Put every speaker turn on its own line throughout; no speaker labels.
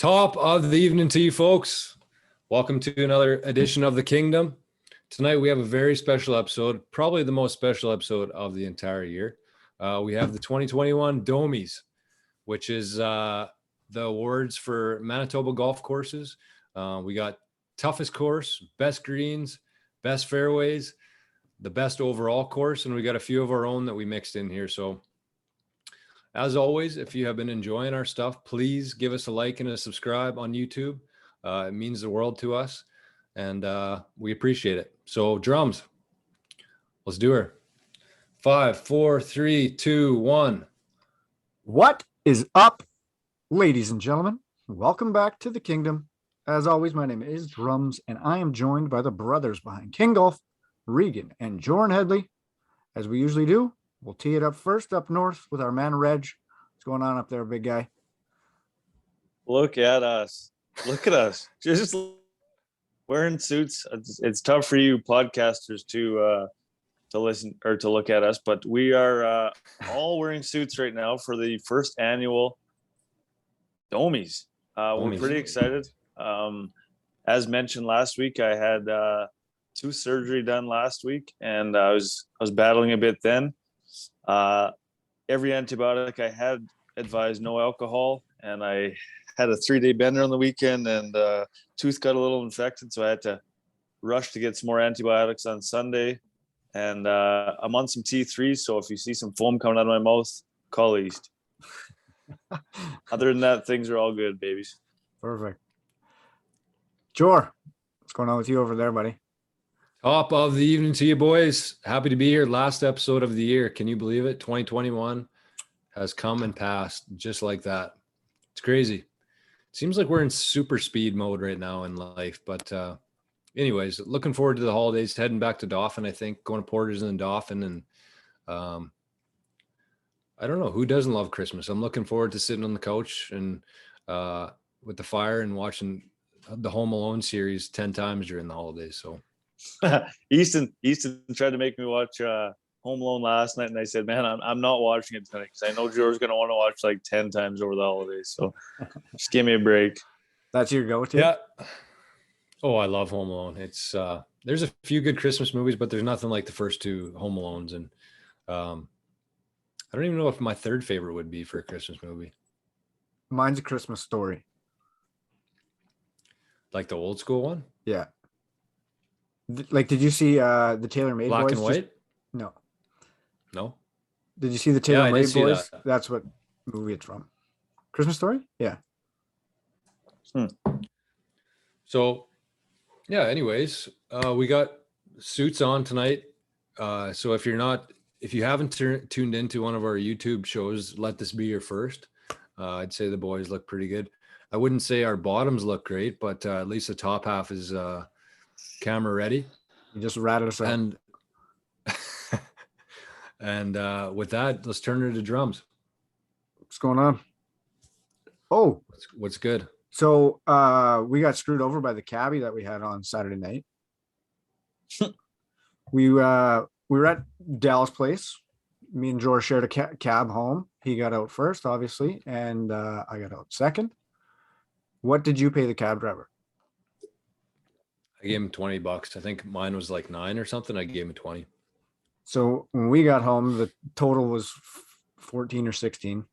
Top of the evening to you folks. Welcome to another edition of the Kingdom. Tonight we have a very special episode, probably the most special episode of the entire year. We have the 2021 DOMIES, which is the awards for Manitoba golf courses. We got toughest course, best greens, best fairways, the best overall course, and we got a few of our own that we mixed in here. So as always, if you have been enjoying our stuff, please give us a like and a subscribe on YouTube. It means the world to us, and we appreciate it. So drums, let's do her. 5, 4, 3, 2, 1.
What is up, ladies and gentlemen? Welcome back to the Kingdom. As always, my name is Drums, and I am joined by the brothers behind King Golf, Regan and Jordan Headley. As we usually do, we'll tee it up first up north with our man Reg. What's going on up there, big guy?
Look at us. Look at us. Just wearing suits. It's tough for you podcasters to listen or to look at us, but we are all wearing suits right now for the first annual DOMIES. We're pretty excited. As mentioned last week, I had 2 surgery done last week, and I was battling a bit then. Every antibiotic I had advised no alcohol, and I had a 3-day bender on the weekend, and tooth got a little infected, so I had to rush to get some more antibiotics on Sunday. And I'm on some T3, so if you see some foam coming out of my mouth, call East. Other than that, things are all good, babies.
Perfect. Jor, what's going on with you over there, buddy?
Top of the evening to you boys. Happy to be here. Last episode of the year. Can you believe it? 2021 has come and passed just like that. It's crazy. Seems like we're in super speed mode right now in life. But anyways, looking forward to the holidays, heading back to Dauphin, I think, going to Porters and Dauphin. And I don't know, who doesn't love Christmas? I'm looking forward to sitting on the couch and with the fire and watching the Home Alone series 10 times during the holidays. So
Easton tried to make me watch Home Alone last night, and I said, man, I'm not watching it tonight because I know George's going to want to watch like 10 times over the holidays. So just give me a break.
That's your go-to?
Yeah. Oh, I love Home Alone. It's there's a few good Christmas movies, but there's nothing like the first 2 Home Alones. And I don't even know if my third favorite would be for a Christmas movie.
Mine's A Christmas Story.
Like the old school one?
Yeah. Like, did you see the Taylor-Made
Black
Boys?
and white?
No.
No?
Did you see the Taylor-Made Boys?
That.
That's what movie it's from. Christmas Story? Yeah.
So, yeah, anyways, we got suits on tonight. So if you haven't tuned into one of our YouTube shows, let this be your first. I'd say the boys look pretty good. I wouldn't say our bottoms look great, but at least the top half is camera ready.
You just ratted us out.
And with that, let's turn it to drums.
What's going on? Oh,
what's good?
So we got screwed over by the cabbie that we had on Saturday night. we were at Dallas' place. Me and George shared a cab home. He got out first, obviously, and I got out second. What did you pay the cab driver?
I gave him $20. I think mine was like 9 or something. I gave him 20.
So when we got home, the total was 14 or 16.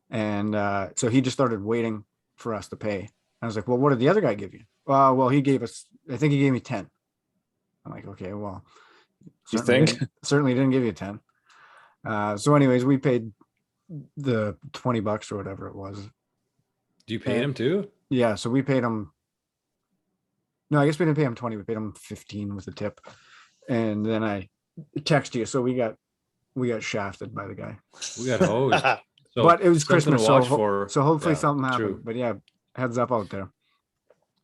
And so he just started waiting for us to pay. I was like, well, what did the other guy give you? Well, he gave us, I think he gave me 10. I'm like, okay, well, certainly didn't give you 10. So anyways, we paid the $20 or whatever it was.
Do you pay him too?
Yeah. So we paid him. No, I guess we didn't pay him 20. We paid him 15 with a tip. And then I text you. So we got shafted by the guy.
We got hosed. So
but it was Christmas. So hopefully
yeah,
something happened.
True.
But yeah, heads up out there.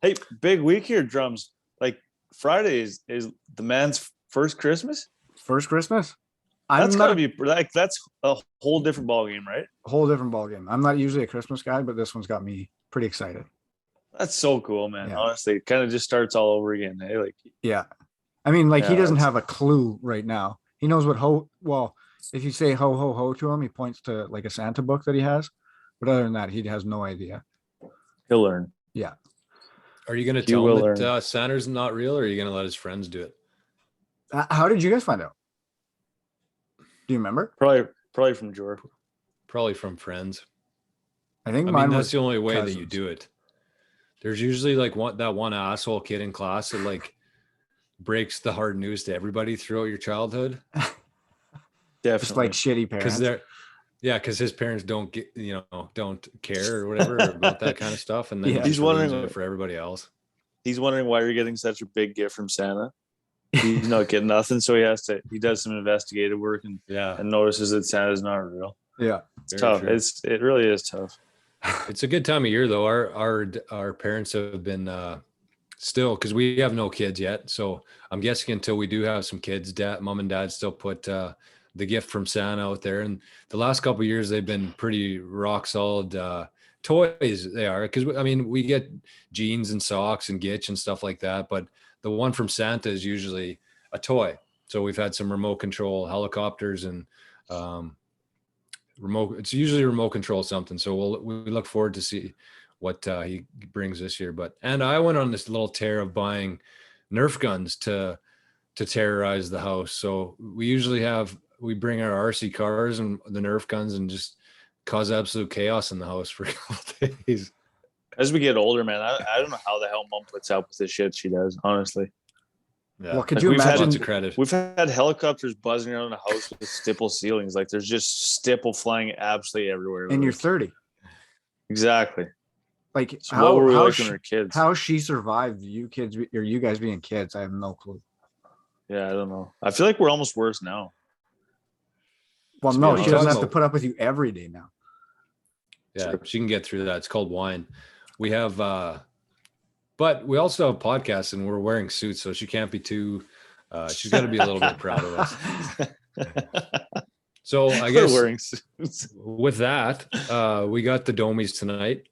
Hey, big week here, Drums. Like Friday is the man's first Christmas.
First Christmas.
That's gotta be like, that's a whole different ball game, right?
Whole different ball game. I'm not usually a Christmas guy, but this one's got me pretty excited.
That's so cool, man.
Yeah.
Honestly, it kind of just starts all over again. Hey, like,
yeah. I mean, like, he doesn't have a clue right now. He knows what well, if you say ho ho ho to him, he points to like a Santa book that he has. But other than that, he has no idea.
He'll learn.
Yeah.
Are you going to
He
tell
will
him that
learn.
Santa's not real, or are you going to let his friends do it?
How did you guys find out? Do you remember?
Probably from Jor.
Probably from friends.
I think
I
mine
mean,
was
that's the only way that you
cousins.
do it. There's usually like that one asshole kid in class that like breaks the hard news to everybody throughout your childhood.
Definitely.
Just like shitty
Because
parents.
because his parents don't don't care or whatever about that kind of stuff, and then
Yeah.
he
He's
just ruins
wondering-
it for everybody else.
He's wondering why you're getting such a big gift from Santa. He's not getting nothing, so he does some investigative work and
Yeah,
notices that Santa's not real.
Yeah.
It's
Very
tough.
true.
It really is tough.
it's a good time of year though. Our parents have been still, because we have no kids yet, so I'm guessing until we do have some kids, mom and dad still put the gift from Santa out there. And the last couple of years they've been pretty rock solid toys. They are, because I mean we get jeans and socks and gitch and stuff like that, but the one from Santa is usually a toy. So we've had some remote control helicopters and it's usually remote control something. So we look forward to see what he brings this year. And I went on this little tear of buying Nerf guns to terrorize the house. So we bring our RC cars and the Nerf guns and just cause absolute chaos in the house for a couple days.
As we get older, man, I don't know how the hell mom puts up with the shit she does, honestly.
Yeah.
Well, could
Like,
you
we've had
imagine?
Lots of credit.
We've had helicopters buzzing around the house with stipple ceilings. Like there's just stipple flying absolutely everywhere.
And you're
Like,
30.
exactly.
Like
So what were we like
she,
when we were kids?
how she survived you kids or you guys being kids, I have no clue.
Yeah, I don't know. I feel like we're almost worse now.
Well,
To be
no,
honest.
she doesn't have to
Talking
put up with you every day now.
Yeah,
Sure.
she can get through that. It's called wine. We have but we also have podcasts and we're wearing suits, so she can't be too she's got to be a little bit proud of us. So I
We're
guess
wearing suits.
with that, we got the DOMIES tonight,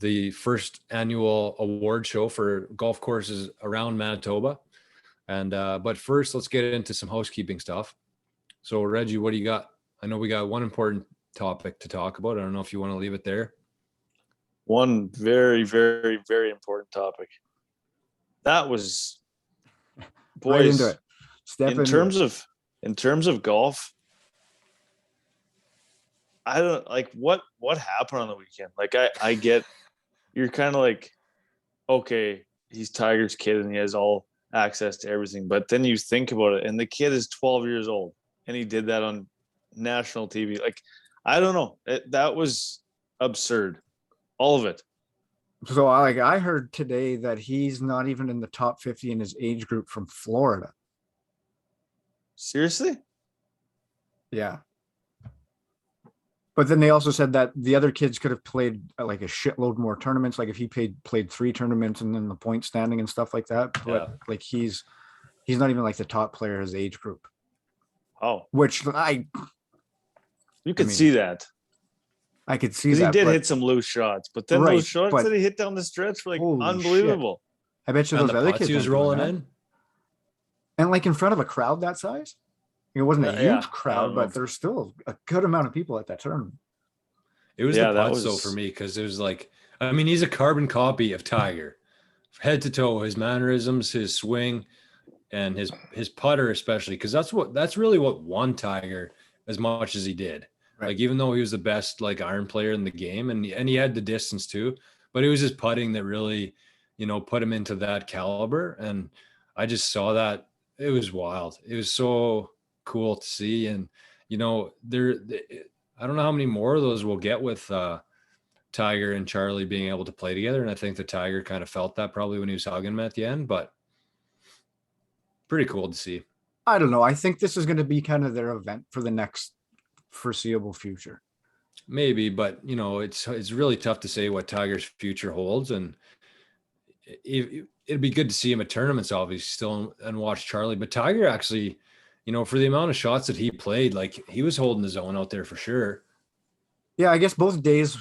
the first annual award show for golf courses around Manitoba. And but first, let's get into some housekeeping stuff. So Reggie, what do you got? I know we got one important topic to talk about. I don't know if you want to leave it there.
One very, very, very important topic. That was boys.
Right into it. Step
in
into
terms of golf, I don't like what happened on the weekend. Like I get you're kind of like, okay, he's Tiger's kid and he has all access to everything, but then you think about it and the kid is 12 years old and he did that on national TV. Like, I don't know, that was absurd, all of it.
So I heard today that he's not even in the top 50 in his age group from Florida.
Seriously?
Yeah. But then they also said that the other kids could have played like a shitload more tournaments. Like if he played 3 tournaments and then the point standing and stuff like that. But
Yeah.
like he's not even like the top player of his age group,
Oh,
which
you could
I mean,
see that.
I could see
Because he
that.
did
but
hit some loose shots, but then
Right,
those shots
but-
that he hit down the stretch were like
Holy
unbelievable.
I bet you
And
those
the
other
putts
kids
he was
weren't doing
rolling
that.
in.
And like in front of a crowd that size. It wasn't a huge
Yeah, I
crowd,
don't know.
but there's still a good amount of people at that tournament.
It was
Yeah,
the
that
putts though
was-
for me, because it was like, I mean, he's a carbon copy of Tiger, head to toe. His mannerisms, his swing, and his putter especially, because that's really what won Tiger as much as he did.
Right.
Like even though he was the best like iron player in the game, and he had the distance too, but it was his putting that really, put him into that caliber. And I just saw that. It was wild. It was so cool to see. And I don't know how many more of those we'll get with Tiger and Charlie being able to play together. And I think the Tiger kind of felt that probably when he was hugging him at the end, but pretty cool to see.
I don't know. I think this is going to be kind of their event for the next foreseeable future.
Maybe, but it's really tough to say what Tiger's future holds. And it'd be good to see him at tournaments, obviously, still, and watch Charlie. But Tiger actually, for the amount of shots that he played, like he was holding his own out there for sure.
Yeah, I guess both days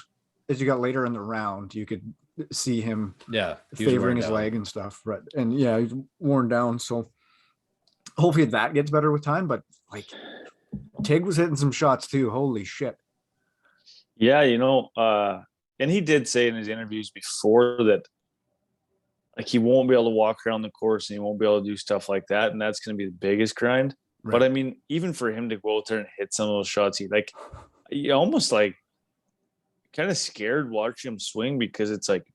as you got later in the round, you could see him
Yeah, he was
favoring
wearing
his
down.
leg and stuff. Right. And yeah, he's worn down. So hopefully that gets better with time. But like Tig was hitting some shots too. Holy shit.
Yeah, and he did say in his interviews before that, like, he won't be able to walk around the course and he won't be able to do stuff like that, and that's going to be the biggest grind.
Right.
But I mean, even for him to go out there and hit some of those shots, he almost like kind of scared watching him swing, because it's like,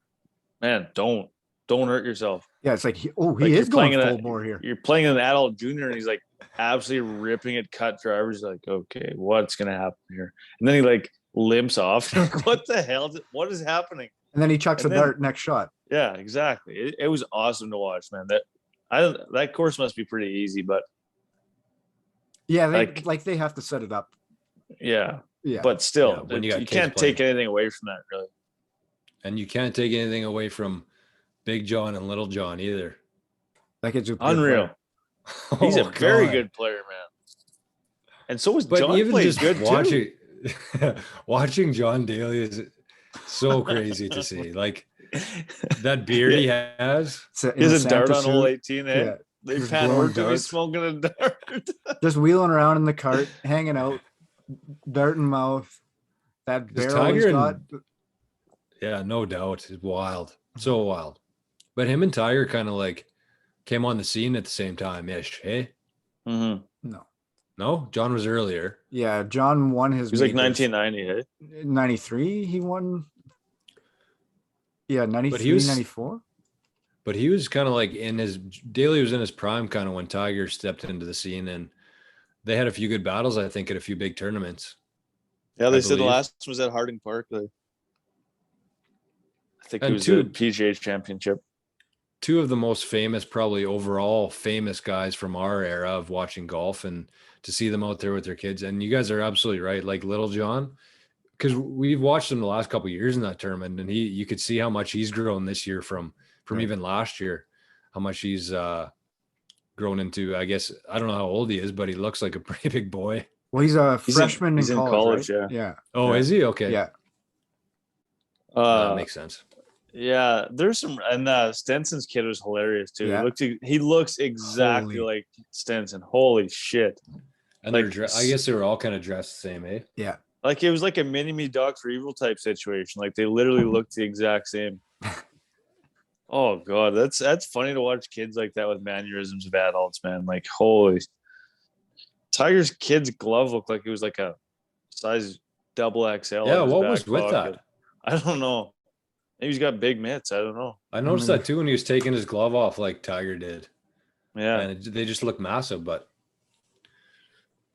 man, don't hurt yourself.
Yeah, it's like he
Like,
is
you're
going
playing
full bore here.
You're playing an adult junior, and he's like absolutely ripping at cut drivers. Like, okay, what's gonna happen here? And then he like limps off. Like, what the hell? What is happening?
And then he chucks
And
a
then-
dart next shot.
Yeah, exactly. It was awesome to watch, man. That course must be pretty easy, but
Yeah,
like-
they have to set it up.
yeah.
Yeah,
But still,
Yeah, when you got
you
kids
can't
playing.
take anything away from that, really.
And you can't take anything away from Big John and Little John either.
that kid's a good
Unreal.
player.
He's a
Oh,
very
God.
good player, man. And so was
But
John.
even
Plays
just
good too.
watching John Daly is so crazy to see. Like, that beard he has.
In
He has
the
a dart
Santa
on hole
suit.
18, eh?
Yeah,
They
just
pan
blowing
over to me
darts.
smoking a dart.
just wheeling around in the cart, hanging out, dart in mouth. That
This
barrel he's
Tiger
got.
Yeah, no doubt. It's wild. So wild. But him and Tiger kind of like came on the scene at the same time ish. Hey?
Mm-hmm.
No.
No? John was earlier.
Yeah, John won his.
He was like
majors.
1990, hey?
93 he won. Yeah, 93,
was-
94.
But he was kind of like Daly was in his prime kind of when Tiger stepped into the scene, and they had a few good battles, I think, at a few big tournaments.
Yeah, they
I
said the
believe.
last one was at Harding Park. I think it
And
was
two-
the PGA Championship.
Two of the most famous, probably overall famous guys from our era of watching golf, and to see them out there with their kids. And you guys are absolutely right. Like Little John, because we've watched him the last couple of years in that tournament, and you could see how much he's grown this year from
Right.
even last year, how much he's grown into. I guess I don't know how old he is, but he looks like a pretty big boy.
Well, he's a
He's in-
freshman
he's
in
in
college,
college,
right?
yeah.
Oh,
Yeah.
is he? Okay.
Yeah.
That makes sense.
Yeah, there's some, and Stenson's kid was hilarious too.
Yeah.
He looks exactly
Holy.
like Stenson. Holy shit!
And
Like,
I guess they were all kind of dressed the same, eh?
Yeah.
Like, it was like a mini me Dr. Evil type situation. Like, they literally looked the exact same. Oh god, that's funny to watch kids like that with mannerisms of adults, man. Like, holy. Tiger's kid's glove looked like it was like a size double XL.
Yeah,
in his
what
back
was with
pocket.
that?
I don't know. Maybe he's got big mitts. I don't know.
I noticed
mean-
that too when he was taking his glove off like Tiger did.
Yeah.
And they just look massive. But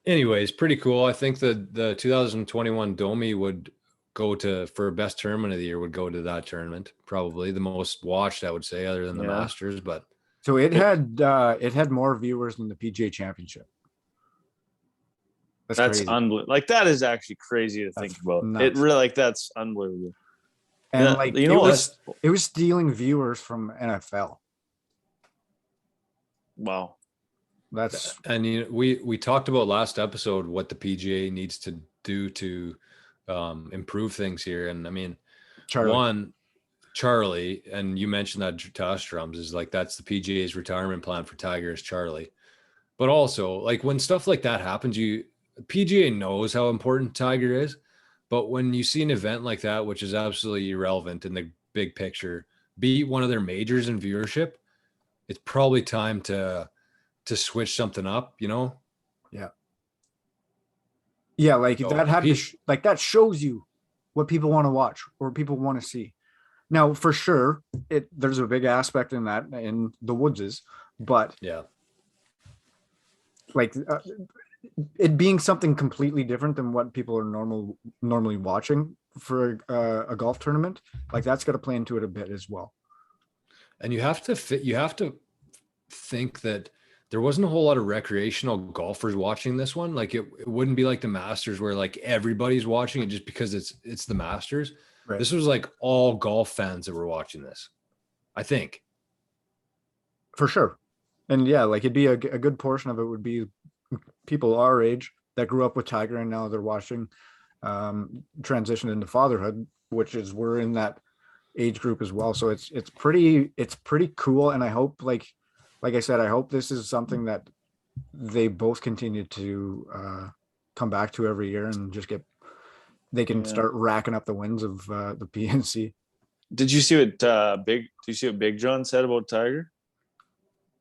anyways, pretty cool. I think the 2021 DOMIE would go to, for best tournament of the year, would go to that tournament. Probably the most watched, I would say, other than the
Yeah.
Masters. But
So it had more viewers than the PGA Championship.
That's
crazy.
unbelievable. Like, that is actually crazy to think
That's
about.
nuts.
It really, like, that's unbelievable.
And
Yeah,
like
you know,
it was stealing viewers from NFL.
wow.
That's
and we talked about last episode what the PGA needs to do to improve things here. And I mean, Charlie, and you mentioned that to us, Drums, is like that's the PGA's retirement plan for Tiger is Charlie. But also, like, when stuff like that happens, PGA knows how important Tiger is. But when you see an event like that, which is absolutely irrelevant in the big picture, beat one of their majors in viewership, it's probably time to switch something up, you know?
yeah, like
So,
that had to
Pete-
like that shows you what people want to watch or people want to see. Now, for sure, there's a big aspect in that in the Woodses, but
Yeah.
like it being something completely different than what people are normally watching for a golf tournament, like that's got to play into it a bit as well.
And you have to think that there wasn't a whole lot of recreational golfers watching this one. Like it wouldn't be like the Masters where like everybody's watching it just because it's the Masters.
Right.
This was like all golf fans that were watching this, I think.
For sure. And yeah, like it'd be a good portion of it would be people our age that grew up with Tiger and now they're watching transition into fatherhood, which is we're in that age group as well. So it's pretty cool. And I hope like I said, I hope this is something that they both continue to come back to every year and just get they can
Yeah.
start racking up the wins of the PNC.
Did you see what Big John said about Tiger?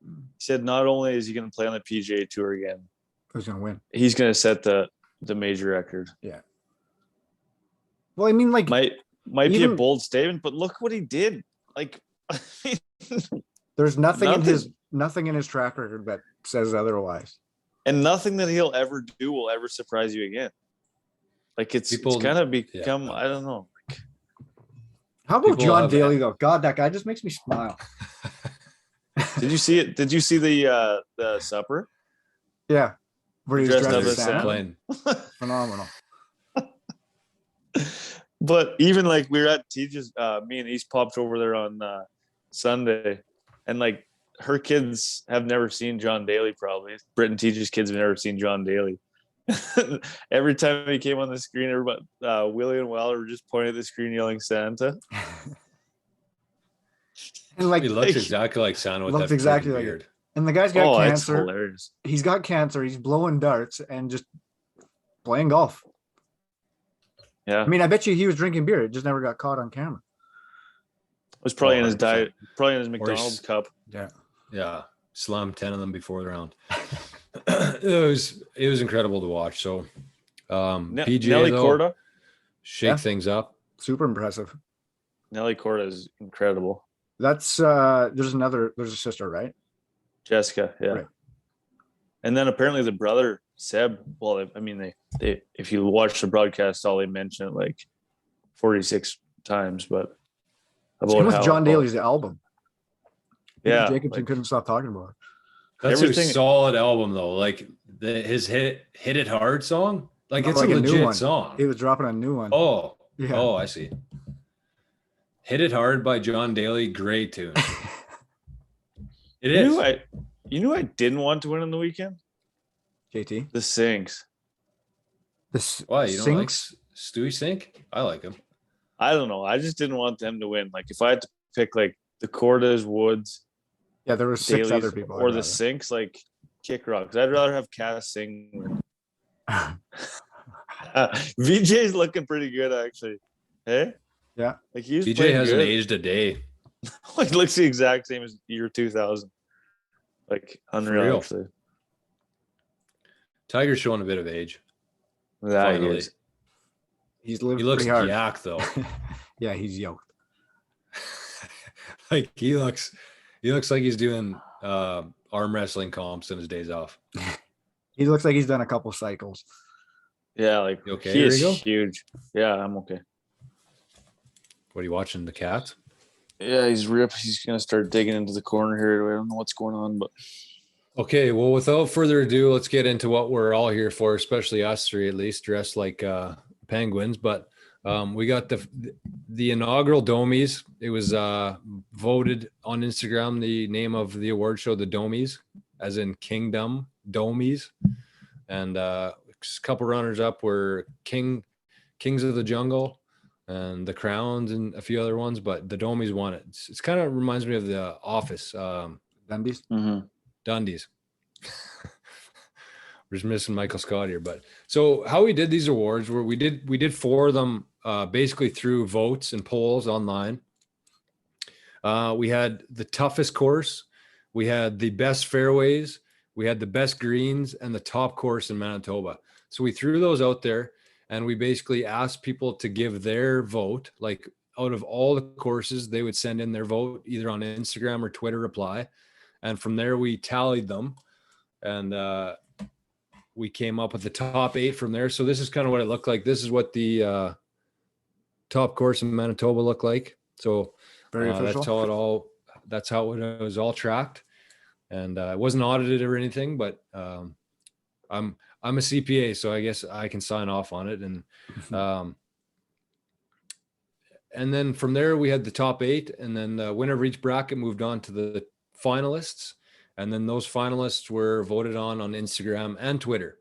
He said not only is he going to play on the PGA Tour again,
Who's gonna win?
he's going to set the major record.
Yeah. Well, I mean, like,
Might be a
even-
bold statement, but look what he did. Like,
there's nothing
Nothing.
in his track record that says otherwise.
and nothing that he'll ever do will ever surprise you again. Like it's
People-
kind of become,
yeah.
I don't know.
How about
People
John
have-
Daly though? God, that guy just makes me smile.
Did you see it? Did you see the supper?
Yeah, where he's
Dressed
dressed
up
as
as
Santa.
Santa.
Playing.
Phenomenal.
But even like we were at Teach's, me and East popped over there on Sunday, and like her kids have never seen John Daly. Probably Britt and Teach's kids have never seen John Daly. Every time he came on the screen, everybody, Willie and Wilder were just pointing at the screen yelling Santa.
And like,
He looks exactly like Santa with
looks
that
exactly
freaking
like it.
beard.
and the guy's got
Oh, it's
cancer.
hilarious.
He's got cancer. He's blowing darts and just playing golf.
Yeah,
I mean, I bet you he was drinking beer. It just never got caught on camera.
it was probably in his
100%.
diet, probably in his
Or
McDonald's
he's-
cup.
Yeah.
Yeah, slammed 10 of them before the round. it was incredible to watch. So PGA
Nelly
though,
Corda.
shake
Yeah.
things up.
Super impressive.
Nelly Corda is incredible.
That's there's a sister, right?
Jessica, yeah.
Right.
And then apparently the brother Seb. Well, I mean, they if you watch the broadcast, all they mention it like 46 times, but
Same with
how-
John Daly's album. Peter
Yeah,
Jacobson
like,
couldn't stop talking about it.
That's
everything-
a solid album though. Like his hit it hard song. Like
Not
it's
like
a
a new
legit
one.
song.
He was dropping a new one.
Oh,
Yeah.
oh, I see. Hit It Hard by John Daly, great tune. It
you
is.
knew I didn't want to win on the weekend.
JT.
The Sinks.
This
Why you don't like
Sinks?
Stewie Sink? I like him.
I don't know. I just didn't want them to win. Like if I had to pick like the Cordas, Woods,
Yeah, there were six
Daly's,
other people.
or
I'd
the
rather.
Sinks, like kick rocks. I'd rather have Cass sing. VJ's looking pretty good actually. Hey?
Yeah.
Like he's
BJ
playing
hasn't
good.
aged a day.
Like looks the exact same as year 2000. Like unreal
real.
actually.
Tiger's showing a bit of age.
Yeah, he
Finally.
is.
He's lived
He looks
pretty hard.
yak though.
Yeah, he's yoked.
Like he looks like he's doing arm wrestling comps in his days off.
He looks like he's done a couple cycles.
Yeah, like
You okay,
he is
Rigo?
huge. Yeah, I'm okay.
What are you watching? The cat?
Yeah, he's ripped. He's gonna start digging into the corner here. I don't know what's going on, but
Okay, well, without further ado, let's get into what we're all here for, especially us three, at least dressed like penguins. But we got the inaugural DOMIES. It was voted on Instagram. The name of the award show, the DOMIES, as in Kingdom DOMIES, and a couple runners up were Kings of the Jungle and the Crowns and a few other ones. But the DOMIES won it. It's kind of reminds me of The Office.
Dundies.
Dundies. We're just missing Michael Scott here, but so how we did these awards were we did four of them basically through votes and polls online. We had the toughest course, we had the best fairways, we had the best greens, and the top course in Manitoba. So we threw those out there, and we basically asked people to give their vote. Like out of all the courses, they would send in their vote either on Instagram or Twitter reply. And from there, we tallied them, and we came up with the top 8 from there. So this is kind of what it looked like. This is what the top course in Manitoba looked like. So
Very official.
that's how it was all tracked, and it wasn't audited or anything. But I'm a CPA, so I guess I can sign off on it. And then from there, we had the top 8, and then the winner of each bracket moved on to the finalists, and then those finalists were voted on Instagram and Twitter.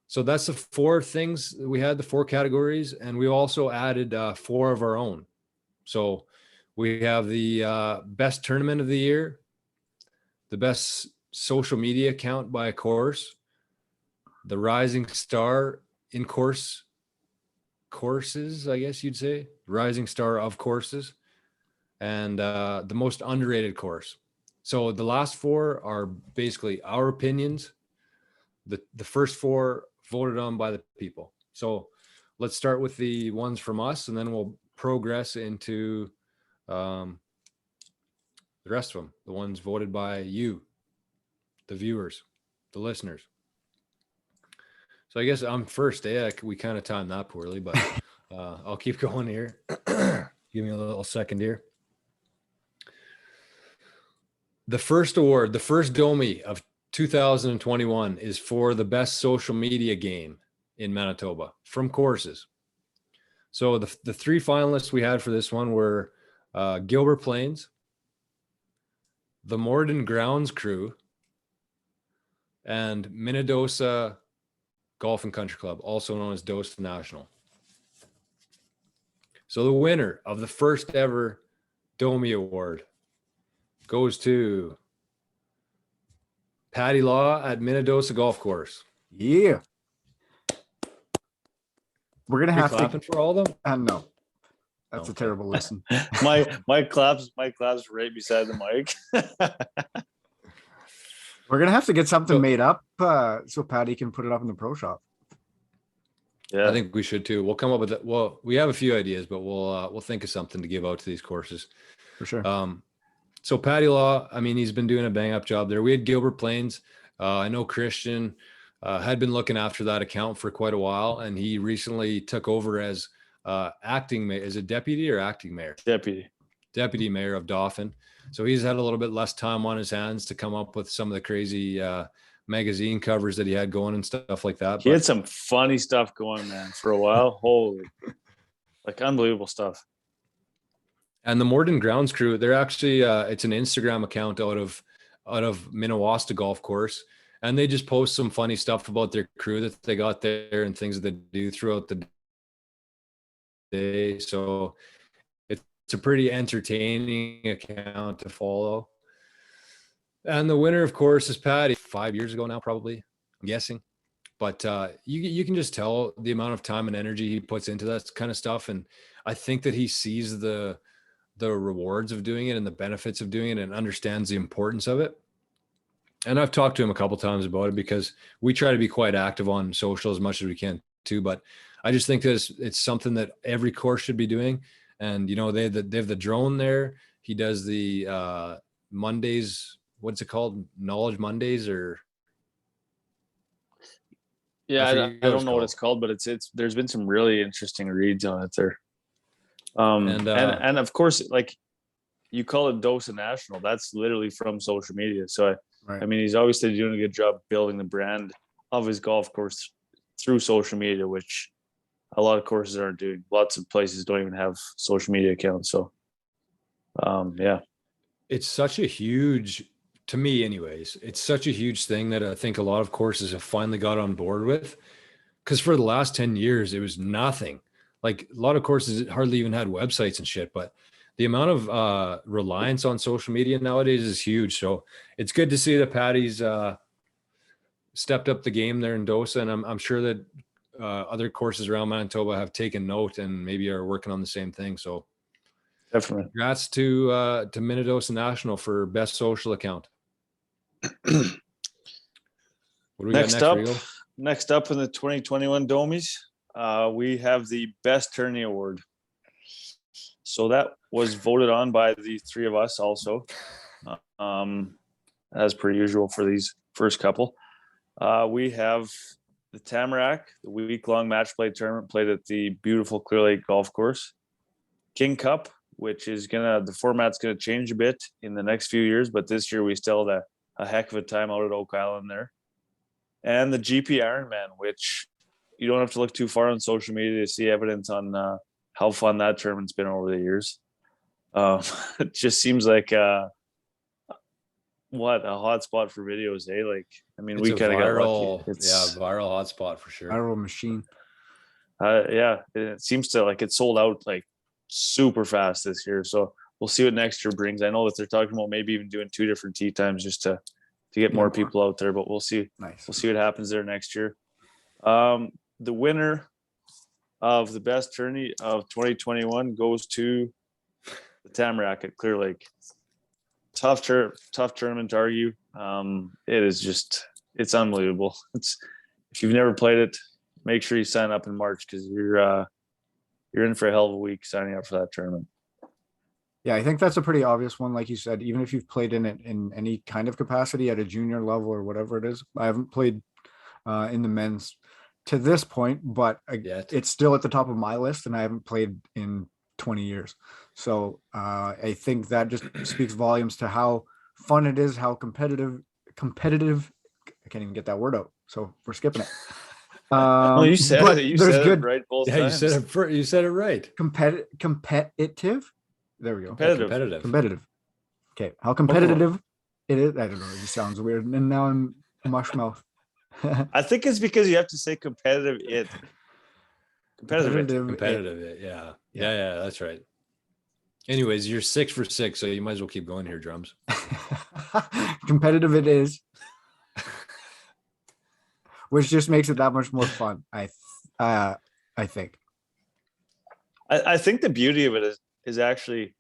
So that's the 4 things we had, the 4 categories, and we also added 4 of our own. So we have the best tournament of the year, the best social media account by a course, the rising star in course courses, I guess you'd say, rising star of courses, and the most underrated course. So the last 4 are basically our opinions. The first 4 voted on by the people. So let's start with the ones from us, and then we'll progress into the rest of them, the ones voted by you, the viewers, the listeners. So I guess I'm first. We kind of timed that poorly, but I'll keep going here. Give me a little second here. The first award, the first DOMIE of 2021 is for the best social media game in Manitoba from courses. So the 3 finalists we had for this one were Gilbert Plains, the Morden Grounds Crew, and Minnedosa Golf and Country Club, also known as DOSA National. So the winner of the first ever DOMIE Award goes to Patty Law at Minnedosa Golf Course.
Yeah. We're gonna have
clapping
to.
For all of them.
No, that's a terrible listen.
my claps right beside the mic.
We're gonna have to get something made up so Patty can put it up in the pro shop.
Yeah,
I think we should too. We'll come up with it. Well, we have a few ideas, but we'll think of something to give out to these courses
for sure.
So Patty Law, I mean, he's been doing a bang up job there. We had Gilbert Plains. I know Christian had been looking after that account for quite a while, and he recently took over as acting mayor. Is it deputy or acting mayor? Deputy mayor of Dauphin. So he's had a little bit less time on his hands to come up with some of the crazy magazine covers that he had going and stuff like that.
He had some funny stuff going, man, for a while. Holy, like unbelievable stuff.
And the Morden Grounds Crew, they're actually it's an Instagram account out of Minnewaska Golf Course, and they just post some funny stuff about their crew that they got there and things that they do throughout the day. So it's a pretty entertaining account to follow. And the winner, of course, is Patty. 5 years ago now, probably, I'm guessing. But you can just tell the amount of time and energy he puts into that kind of stuff. And I think that he sees the rewards of doing it and the benefits of doing it and understands the importance of it. And I've talked to him a couple of times about it because we try to be quite active on social as much as we can too. But I just think that it's something that every course should be doing. And, you know, they have the drone there. He does the Mondays. What's it called? Knowledge Mondays or?
Yeah, I don't know what it's called, but it's there's been some really interesting reads on it there. And of course, like you call it DOSA National, that's literally from social media. So I mean, he's obviously doing a good job building the brand of his golf course through social media, which a lot of courses aren't doing. Lots of places don't even have social media accounts. So, yeah,
it's such a huge, to me anyways, it's such a huge thing that I think a lot of courses have finally got on board with, because for the last 10 years, it was nothing. Like a lot of courses hardly even had websites and shit, but the amount of reliance on social media nowadays is huge. So it's good to see that Patty's stepped up the game there in DOSA, and I'm sure that other courses around Manitoba have taken note and maybe are working on the same thing. So
definitely,
congrats to Minnedosa National for best social account. What do we
next
got
up?
Rigo?
Next up in the 2021 DOMIES, we have the Best Tourney Award. So that was voted on by the 3 of us also, as per usual for these first couple. We have the Tamarack, the week-long match play tournament played at the beautiful Clear Lake Golf Course. King Cup, which is the format's gonna change a bit in the next few years, but this year we still had a heck of a time out at Oak Island there. And the GP Ironman, which you don't have to look too far on social media to see evidence on how fun that tournament's been over the years. It just seems like what a hot spot for videos, eh? Like, I mean, we kind of got lucky. It's
viral hotspot for sure.
Viral machine.
Yeah, it seems to like it sold out like super fast this year. So we'll see what next year brings. I know that they're talking about maybe even doing 2 different tee times just to get more people out there, but we'll see.
Nice.
We'll see what happens there next year. The winner of the best tourney of 2021 goes to the Tamarack at Clear Lake. Tough tournament to argue. It is just, it's unbelievable. If you've never played it, make sure you sign up in March, because you're in for a hell of a week signing up for that tournament.
Yeah, I think that's a pretty obvious one. Like you said, even if you've played in it in any kind of capacity at a junior level or whatever it is, I haven't played in the men's to this point, but it's still at the top of my list, and I haven't played in 20 years. So I think that just speaks volumes to how fun it is, how competitive. I can't even get that word out, so we're skipping it.
Well, you said it. You said it right both times.
You said it right.
Competitive. There we go.
Competitive.
Okay, how competitive it is. I don't know. It just sounds weird, and now I'm mush mouth.
I think it's because you have to say competitive.
Competitive. Yeah. That's right. Anyways, you're 6 for 6, so you might as well keep going here, Drums.
Competitive it is, which just makes it that much more fun. I think.
I think the beauty of it is actually,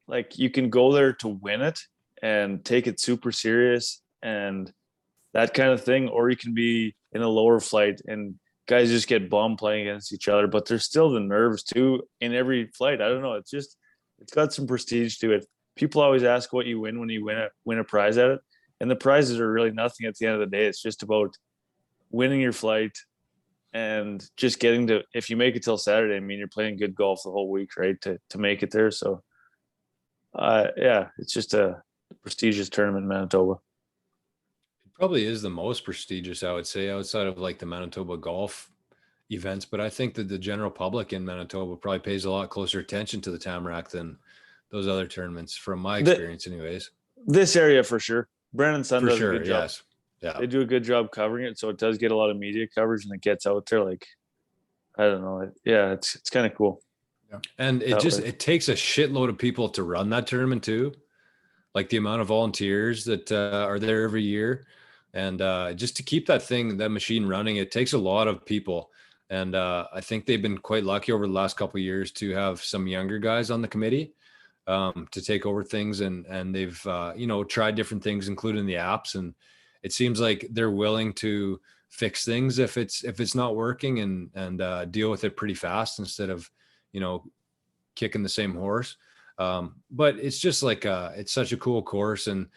like, you can go there to win it and take it super serious and that kind of thing, or you can be in a lower flight and guys just get bummed playing against each other, but there's still the nerves too in every flight. I don't know. It's got some prestige to it. People always ask what you win when you win a prize at it, and the prizes are really nothing at the end of the day. It's just about winning your flight and just getting to, if you make it till Saturday, I mean, you're playing good golf the whole week, right? To make it there. So yeah, it's just a prestigious tournament in Manitoba.
It probably is the most prestigious, I would say, outside of like the Manitoba golf events. But I think that the general public in Manitoba probably pays a lot closer attention to the Tamarack than those other tournaments, from my experience anyways.
This area for sure. Brandon Sun does a good job.
Yes. Yeah.
They do a good job covering it, so it does get a lot of media coverage, and it gets out there. Like, I don't know. Yeah, it's kind of cool.
Yeah. And it takes a shitload of people to run that tournament too. Like the amount of volunteers that are there every year, and just to keep that machine running, it takes a lot of people. And I think they've been quite lucky over the last couple of years to have some younger guys on the committee to take over things, and they've tried different things, including the apps, and it seems like they're willing to fix things if it's not working and deal with it pretty fast instead of kicking the same horse. But it's just like it's such a cool course, and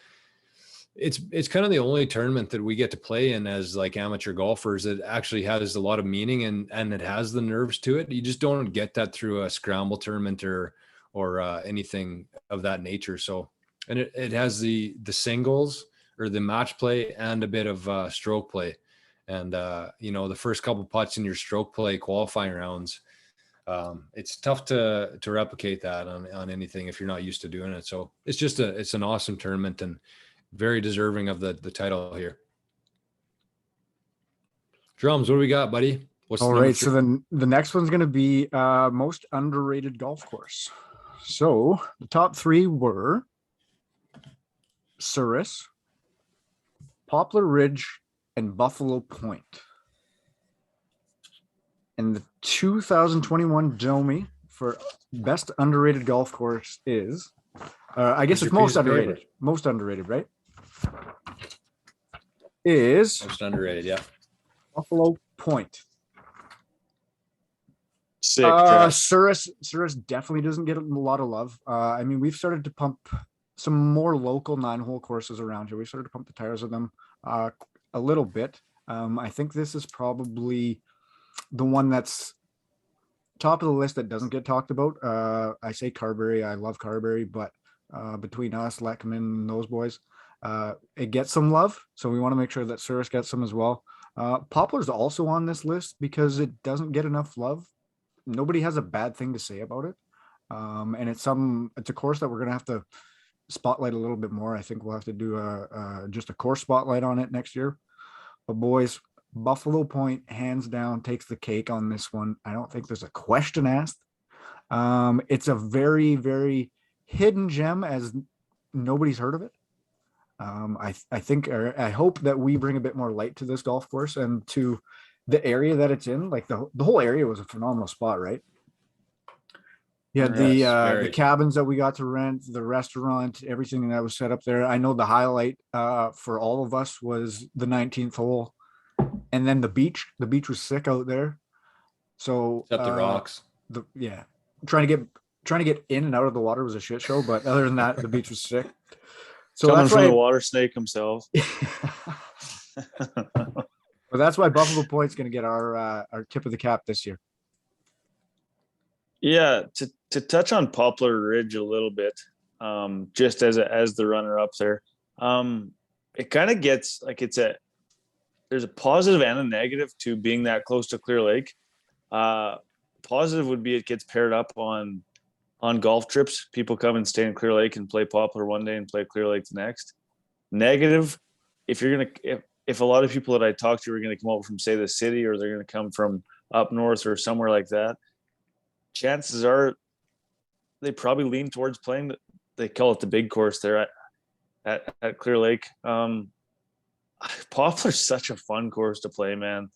it's kind of the only tournament that we get to play in as like amateur golfers that actually has a lot of meaning and it has the nerves to it. You just don't get that through a scramble tournament or anything of that nature. So, and it has the singles or the match play and a bit of stroke play. And, the first couple putts in your stroke play qualifying rounds, it's tough to replicate that on anything if you're not used to doing it. So it's an awesome tournament and very deserving of the title here. Drums, what do we got, buddy?
All right. So the next one's going to be most underrated golf course. So the top 3 were Souris, Poplar Ridge, and Buffalo Point. And the 2021 DOMIE for best underrated golf course is, I guess it's most underrated. Favorite? Most underrated, right? Is
most underrated, yeah.
Buffalo Point.
Sick.
Souris definitely doesn't get a lot of love. I mean, we've started to pump some more local 9-hole courses around here. We started to pump the tires of them a little bit. I think this is probably the one that's top of the list that doesn't get talked about. I say Carberry. I love Carberry, but between us, Leckman, those boys, it gets some love. So we want to make sure that Souris gets some as well. Poplar's also on this list because it doesn't get enough love. Nobody has a bad thing to say about it. And it's a course that we're going to have to spotlight a little bit more. I think we'll have to do just a course spotlight on it next year. But boys, Buffalo Point hands down takes the cake on this one. I don't think there's a question asked. It's a very, very hidden gem, as nobody's heard of it. I hope that we bring a bit more light to this golf course and to the area that it's in, like the whole area was a phenomenal spot, right? You had the
Yes,
the
very.
cabins that we got to rent, the restaurant, everything that was set up there. I know the highlight for all of us was the 19th hole, and then the beach. The beach was sick out there. So
Except the rocks.
yeah, trying to get in and out of the water was a shit show. But other than that, the beach was sick. So
Coming
that's
from the
why.
water snake himself.
But that's why Buffalo Point's going to get our tip of the cap this year.
Yeah, to touch on Poplar Ridge a little bit, just as the runner up there, it kind of gets like there's a positive and a negative to being that close to Clear Lake. Positive would be it gets paired up on golf trips. People come and stay in Clear Lake and play Poplar one day and play Clear Lake the next. Negative, if a lot of people that I talk to are going to come over from, say, the city, or they're going to come from up north or somewhere like that, chances are they probably lean towards playing. They call it the big course there at Clear Lake. Poplar's such a fun course to play, man.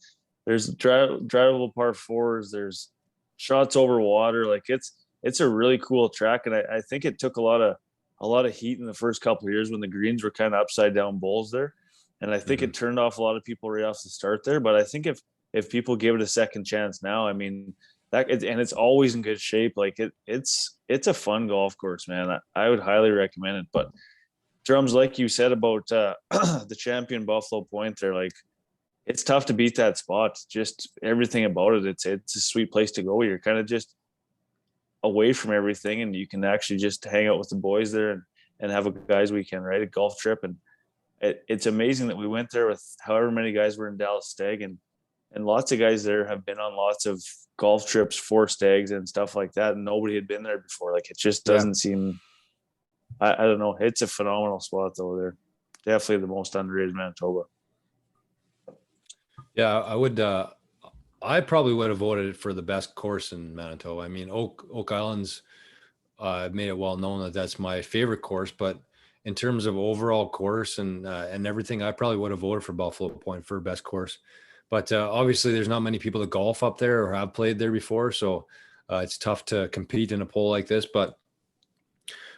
There's drivable par fours. There's shots over water. Like it's a really cool track, and I think it took a lot of heat in the first couple of years when the greens were kind of upside down bowls there, and I think it turned off a lot of people right off the start there. But I think if people give it a second chance now, I mean, and it's always in good shape. Like it's a fun golf course, man. I would highly recommend it. But Drums, like you said about the champion Buffalo Point there, like it's tough to beat that spot. Just everything about it. It's a sweet place to go. You're kind of just away from everything, and you can actually just hang out with the boys there and have a guys weekend, right? A golf trip. And it's amazing that we went there with however many guys were in Dallas Stag, and lots of guys there have been on lots of golf trips for stags and stuff like that, and nobody had been there before. Like it just doesn't seem, I don't know. It's a phenomenal spot though. There, definitely the most underrated Manitoba.
Yeah, I probably would have voted for the best course in Manitoba. I mean, Oak Island's made it well known that that's my favorite course, but in terms of overall course and everything, I probably would have voted for Buffalo Point for best course. But obviously, there's not many people that golf up there or have played there before, so it's tough to compete in a poll like this. But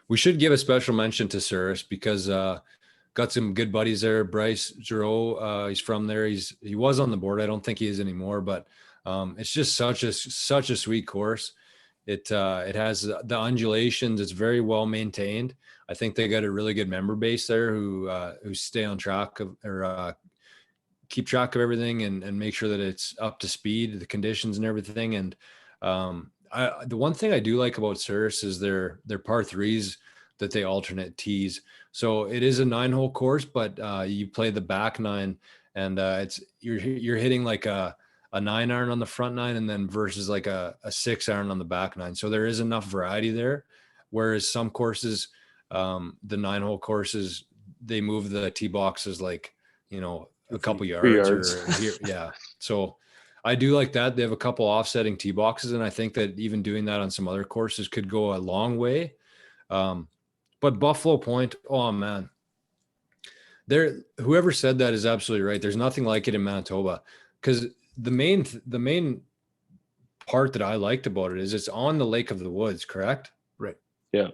we should give a special mention to Souris because got some good buddies there. Bryce Giroux, he's from there. He was on the board. I don't think he is anymore, but it's just such a sweet course. It has the undulations. It's very well maintained. I think they got a really good member base there who stay on track of or keep track of everything and make sure that it's up to speed, the conditions and everything. And the one thing I do like about Souris is their par threes that they alternate tees. So it is a 9-hole course, but you play the back 9, and you're hitting like a 9-iron on the front 9, and then versus like a 6-iron on the back 9. So there is enough variety there. Whereas some courses, the 9-hole courses, they move the tee boxes like, a couple yards. Or here. Yeah. So I do like that. They have a couple offsetting tee boxes, and I think that even doing that on some other courses could go a long way. But Buffalo Point, oh man, whoever said that is absolutely right. There's nothing like it in Manitoba, because the main part that I liked about it is it's on the Lake of the Woods, correct?
Right.
Yeah.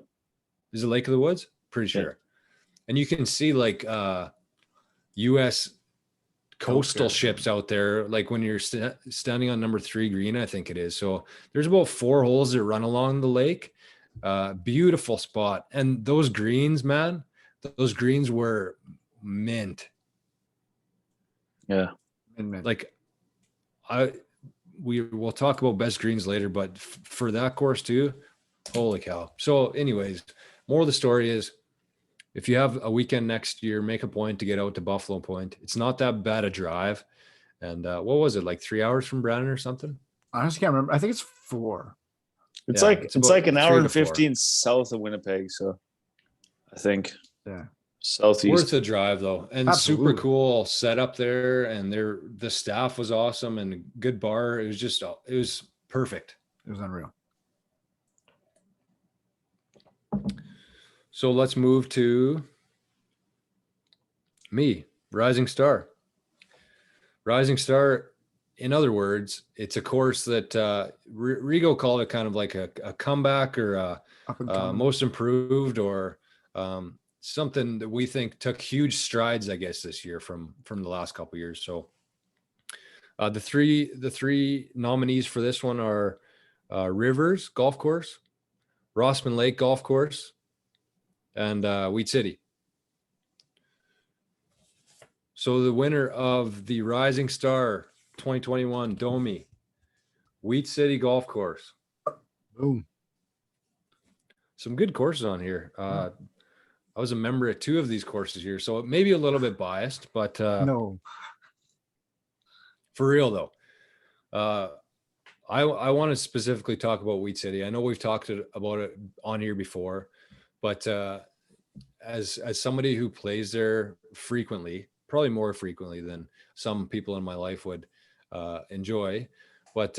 Is it Lake of the Woods? Pretty sure. Yeah. And you can see like U.S. coastal ships out there, like when you're standing on number 3 green, I think it is. So there's about 4 holes that run along the lake. Beautiful spot. And those greens, man, those greens were mint.
Yeah.
Like we'll talk about best greens later, but for that course too, holy cow. So anyways, more of the story is, if you have a weekend next year, make a point to get out to Buffalo Point. It's not that bad a drive. And what was it, like 3 hours from Brandon or something?
I honestly can't remember. I think it's 4.
It's like an hour and 15 south of Winnipeg. So I think southeast.
Worth the drive though, and
Absolutely.
super cool setup there. And the staff was awesome and good bar. It was perfect.
It was unreal.
So let's move to me, Rising Star. Rising Star, in other words, it's a course that Rigo called it kind of like a comeback or
Up and coming.
most improved, or something that we think took huge strides, I guess, this year from the last couple of years. So the three nominees for this one are Rivers Golf Course, Rossman Lake Golf Course, and Wheat City. So the winner of the Rising Star 2021 DOMIE, Wheat City Golf Course.
Boom.
Some good courses on here. I was a member at 2 of these courses here, so it may be a little bit biased, but
No.
for real though, I want to specifically talk about Wheat City. I know we've talked about it on here before, but as somebody who plays there frequently, probably more frequently than some people in my life would enjoy, but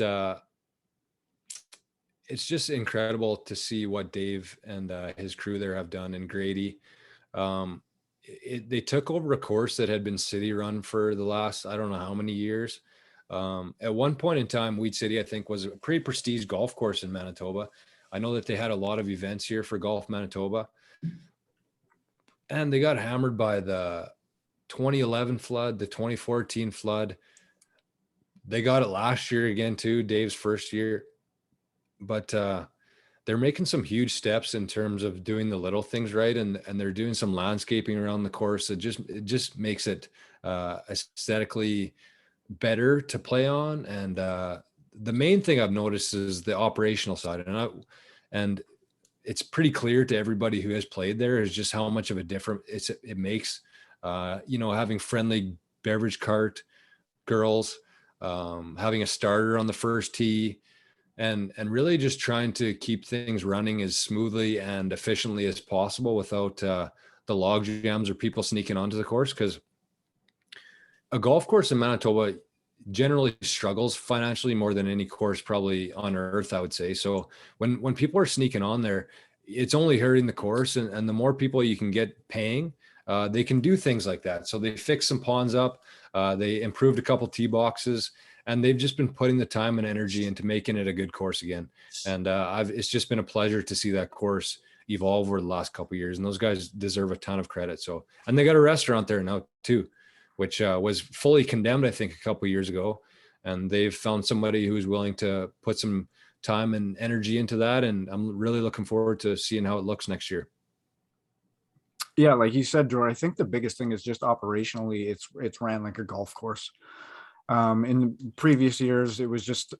it's just incredible to see what Dave and his crew there have done, and Grady. They took over a course that had been city run for the last, I don't know how many years. At one point in time, Wheat City, I think, was a pretty prestige golf course in Manitoba. I know that they had a lot of events here for Golf Manitoba, and they got hammered by the 2011 flood, the 2014 flood. They got it last year again too, Dave's first year. But they're making some huge steps in terms of doing the little things right, and they're doing some landscaping around the course. It just makes it aesthetically better to play on. And the main thing I've noticed is the operational side, and it's pretty clear to everybody who has played there is just how much of a difference it makes. Having friendly beverage cart girls, having a starter on the first tee, and really just trying to keep things running as smoothly and efficiently as possible without the log jams or people sneaking onto the course. Because a golf course in Manitoba generally struggles financially more than any course probably on earth, I would say. So when people are sneaking on there, it's only hurting the course, and the more people you can get paying, they can do things like that. So they fixed some ponds up, they improved a couple tee boxes, and they've just been putting the time and energy into making it a good course again. And it's just been a pleasure to see that course evolve over the last couple of years, and those guys deserve a ton of credit. So, and they got a restaurant there now too, which was fully condemned, I think, a couple of years ago. And they've found somebody who's willing to put some time and energy into that. And I'm really looking forward to seeing how it looks next year.
Yeah, like you said, Jordan, I think the biggest thing is just operationally, it's ran like a golf course. In previous years, it was just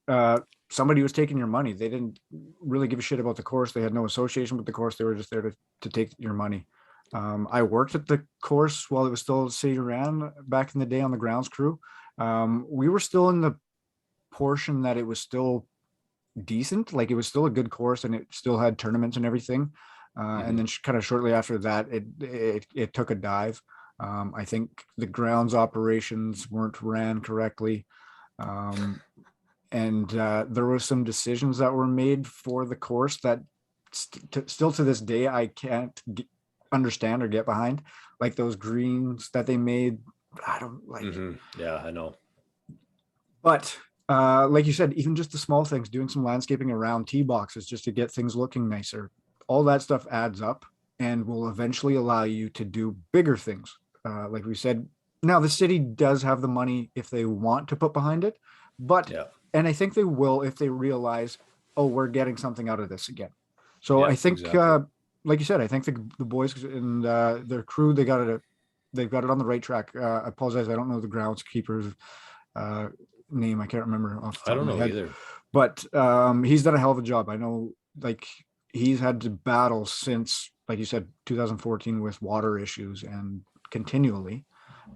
somebody was taking your money. They didn't really give a shit about the course. They had no association with the course. They were just there to take your money. I worked at the course while it was still city ran back in the day on the grounds crew. We were still in the portion that it was still decent, like it was still a good course, and it still had tournaments and everything. And then kind of shortly after that, it took a dive. I think the grounds operations weren't ran correctly. And there were some decisions that were made for the course that still to this day, I can't understand or get behind, like those greens that they made. I don't like.
Yeah, I know.
But like you said, even just the small things, doing some landscaping around tee boxes just to get things looking nicer, all that stuff adds up and will eventually allow you to do bigger things. Like we said, now the city does have the money if they want to put behind it, but
Yeah.
And I think they will if they realize, oh, we're getting something out of this again. So
Yeah,
I think,
exactly.
like you said, I think the boys and their crew, they've got it on the right track. I apologize, I don't know the groundskeeper's name. I can't remember off the
I
top
don't
of my
know
head.
either.
But he's done a hell of a job. I know, like he's had to battle since, like you said, 2014 with water issues and continually.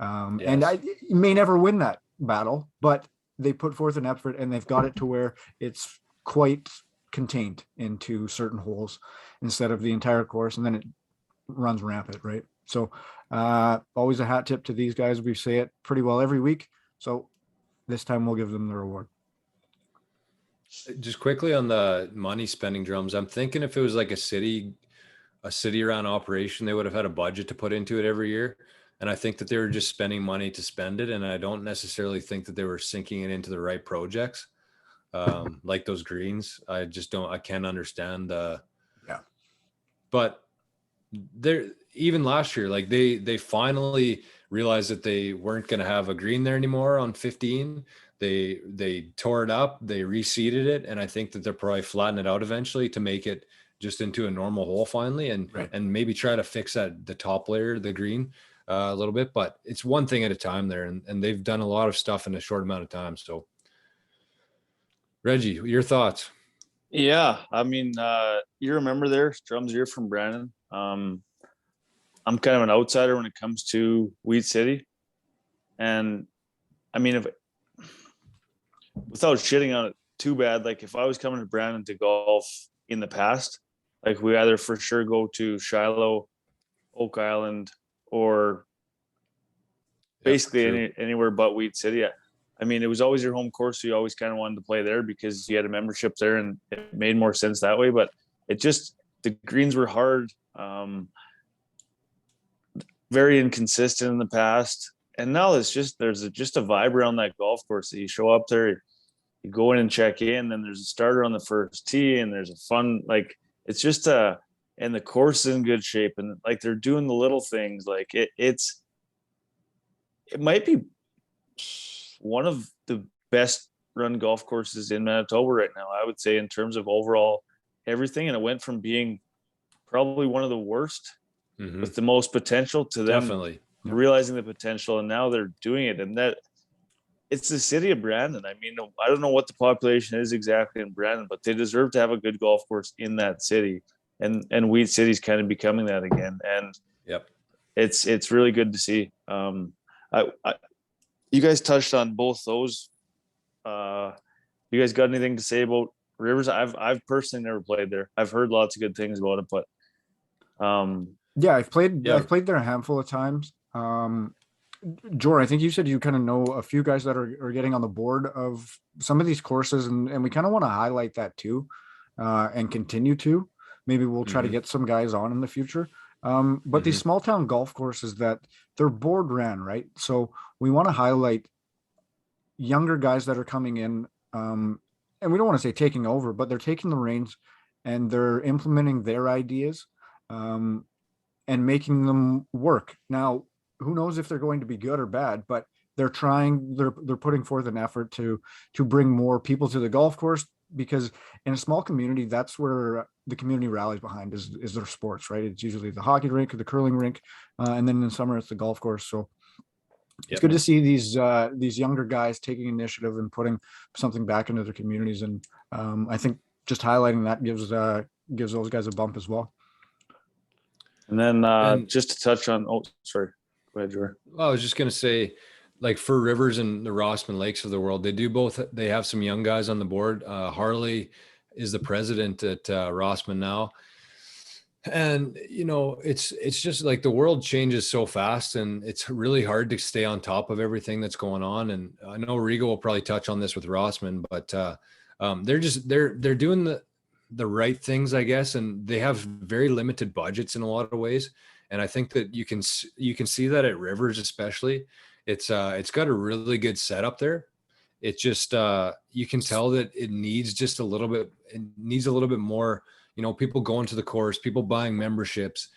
And
Yes.
you may never win that battle, but they put forth an effort and they've got it to where it's quite contained into certain holes instead of the entire course, and then it runs rampant, right? So always a hat tip to these guys. We say it pretty well every week, so this time we'll give them the reward.
Just quickly on the money spending drums, I'm thinking if it was like a city around operation, they would have had a budget to put into it every year. And I think that they were just spending money to spend it. And I don't necessarily think that they were sinking it into the right projects. Like those greens. I can't understand.
Yeah.
But they're even last year, like they finally realized that they weren't going to have a green there anymore on 15. They tore it up, they reseeded it, and I think that they're probably flatten it out eventually to make it just into a normal hole finally, and
Right.
and maybe try to fix the top layer, the green, a little bit. But it's one thing at a time there, and they've done a lot of stuff in a short amount of time. So, Reggie, your thoughts?
Yeah, I mean, you remember there, drums, you're from Brandon. I'm kind of an outsider when it comes to Wheat City, and I mean, if without shitting on it too bad, like if I was coming to Brandon to golf in the past, like we either for sure go to Shilo, Oak Island, or basically anywhere but Wheat City. I mean, it was always your home course, so you always kind of wanted to play there because you had a membership there, and it made more sense that way. But it just the greens were hard, very inconsistent in the past, and now it's just just a vibe around that golf course that you show up there, you go in and check in, then there's a starter on the first tee, and there's a fun it's just and the course is in good shape, and like they're doing the little things like it might be one of the best run golf courses in Manitoba right now, I would say, in terms of overall everything. And it went from being probably one of the worst with the most potential to them
Definitely
realizing the potential, and now they're doing it. And that it's the city of Brandon. I mean, I don't know what the population is exactly in Brandon, but they deserve to have a good golf course in that city. And Wheat City's kind of becoming that again. And it's really good to see. You guys touched on both those. You guys got anything to say about Rivers? I've personally never played there. I've heard lots of good things about it, but
yeah, I've played there a handful of times. Jor, I think you said you kind of know a few guys that are getting on the board of some of these courses, and we kind of want to highlight that too, and continue to. Maybe we'll try to get some guys on in the future. But these small town golf courses that they're board ran, right? So we want to highlight younger guys that are coming in, and we don't want to say taking over, but they're taking the reins and they're implementing their ideas, and making them work. Now, who knows if they're going to be good or bad, but they're trying, they're putting forth an effort to bring more people to the golf course, because in a small community, that's where the community rallies behind is their sports, right? It's usually the hockey rink or the curling rink, and then in the summer it's the golf course. So it's good to see these younger guys taking initiative and putting something back into their communities, and I think just highlighting that gives those guys a bump as well.
And then just to touch on, sorry, go ahead, Jordan.
Well, I was just going to say, like for Rivers and the Rossman Lakes of the world, they do both. They have some young guys on the board. Harley is the president at Rossman now. And, you know, it's just like the world changes so fast, and it's really hard to stay on top of everything that's going on. And I know Rigo will probably touch on this with Rossman, but they're doing the right things, I guess. And they have very limited budgets in a lot of ways. And I think that you can see that at Rivers, especially. It's got a really good setup there. It just you can tell that it needs just a little bit. It needs a little bit more. You know, people going to the course, people buying memberships,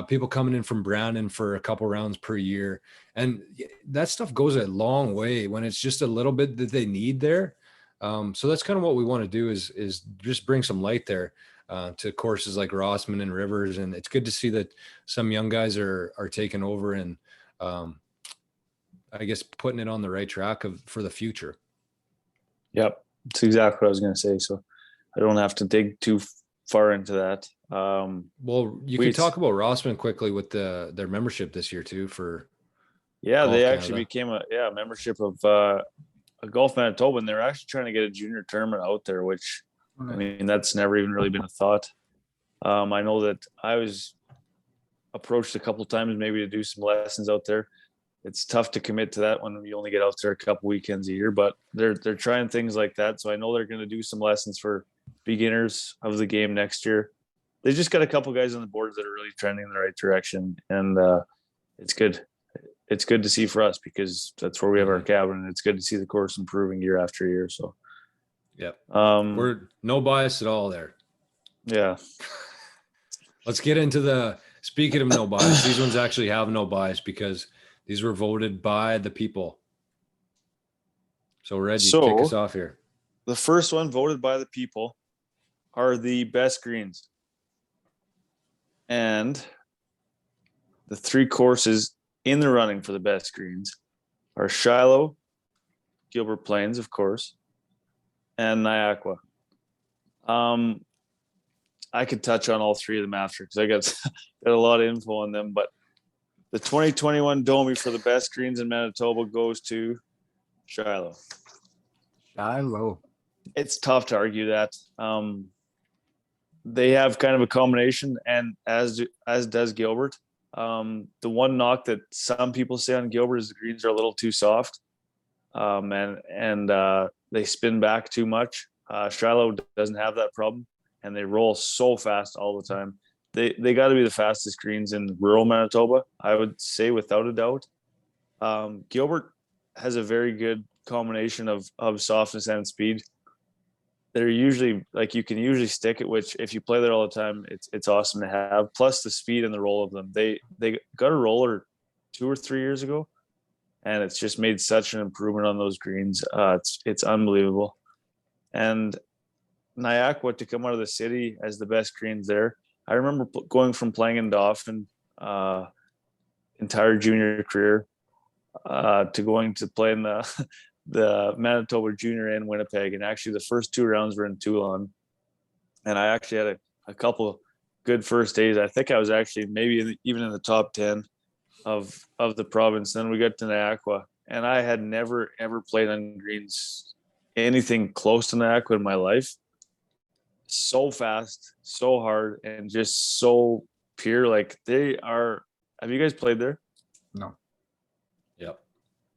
people coming in from Brandon for a couple rounds per year, and that stuff goes a long way when it's just a little bit that they need there. So that's kind of what we want to do is just bring some light there to courses like Rossman and Rivers, and it's good to see that some young guys are taking over and. I guess putting it on the right track for the future.
Yep, that's exactly what I was going to say. So I don't have to dig too far into that.
Well, you can talk about Rossman quickly with their membership this year too.
They actually became a membership of a Golf Manitoba, and they're actually trying to get a junior tournament out there, which I mean that's never even really been a thought. I know that I was approached a couple times maybe to do some lessons out there. It's tough to commit to that when you only get out there a couple weekends a year, but they're trying things like that. So I know they're going to do some lessons for beginners of the game next year. They just got a couple guys on the board that are really trending in the right direction, and it's good. it's good to see for us because that's where we have our cabin, and it's good to see the course improving year after year. So,
Yep.
um,
We're no bias at all there.
yeah.
Let's get into speaking of no bias, these ones actually have no bias because these were voted by the people. So Reggie, kick us off here.
The first one voted by the people are the best greens. And the 3 courses in the running for the best greens are Shilo, Gilbert Plains, of course, and Niagara. I could touch on all 3 of them after because I got a lot of info on them. But the 2021 DOMIE for the best greens in Manitoba goes to Shilo.
Shilo.
It's tough to argue that. They have kind of a combination, and as does Gilbert. The one knock that some people say on Gilbert is the greens are a little too soft, and they spin back too much. Shilo doesn't have that problem, and they roll so fast all the time. They got to be the fastest greens in rural Manitoba, I would say, without a doubt. Gilbert has a very good combination of softness and speed. They're usually like you can usually stick it, which if you play there all the time, it's awesome to have. Plus the speed and the roll of them. They got a roller 2 or 3 years ago, and it's just made such an improvement on those greens. It's unbelievable. And Niagara to come out of the city as the best greens there. I remember going from playing in Dauphin entire junior career to going to play in the Manitoba Junior in Winnipeg, and actually the first 2 rounds were in Toulon, and I actually had a couple good first days. I think I was actually maybe even in the top 10 of the province. Then we got to Niagara, and I had never ever played on greens anything close to Niagara in my life. So fast, so hard, and just so pure. Like they are. Have you guys played there?
No.
Yep.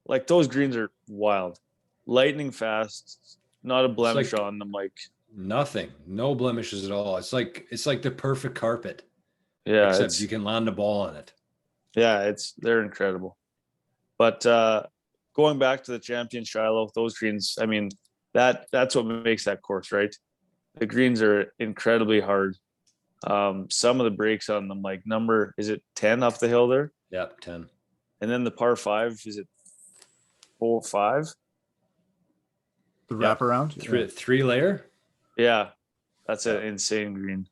Like those greens are wild, lightning fast, not a blemish on them. Like
nothing, no blemishes at all. It's like the perfect carpet.
Yeah,
except you can land the ball on it.
Yeah, they're incredible. But going back to the champion Shilo, those greens, I mean, that's what makes that course, right? The greens are incredibly hard. Some of the breaks on them, like is it 10 up the hill there?
Yep, 10.
And then the par 5, is it 4-5?
The wraparound?
Three layer?
Yeah, that's an insane green.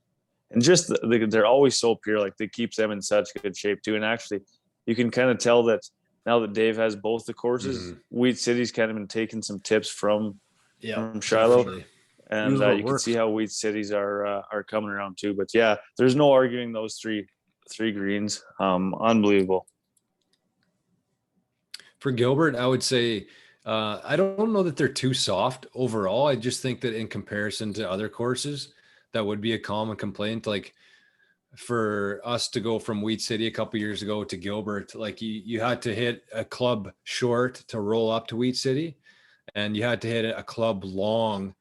And just they're always so pure, like they keep them in such good shape too. And actually, you can kind of tell that now that Dave has both the courses, Wheat City's kind of been taking some tips from Shilo. Definitely. And you can see how Wheat Cities are coming around too. But yeah, there's no arguing those three greens. Unbelievable.
For Gilbert, I would say I don't know that they're too soft overall. I just think that in comparison to other courses, that would be a common complaint. Like for us to go from Wheat City a couple years ago to Gilbert, like you had to hit a club short to roll up to Wheat City, and you had to hit a club long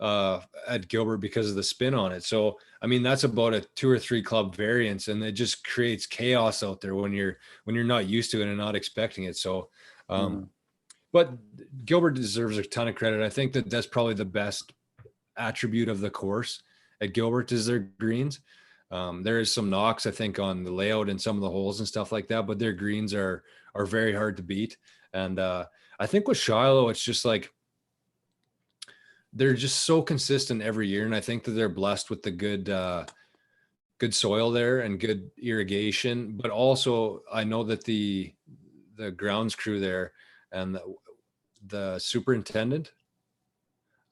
at Gilbert because of the spin on it. So I mean that's about a 2 or 3 club variance, and it just creates chaos out there when you're not used to it and not expecting it. So but Gilbert deserves a ton of credit. I think that's probably the best attribute of the course at Gilbert is their greens. There is some knocks, I think, on the layout and some of the holes and stuff like that, but their greens are very hard to beat. And I think with Shilo, it's just like they're just so consistent every year, and I think that they're blessed with the good soil there and good irrigation. But also, I know that the grounds crew there and the superintendent,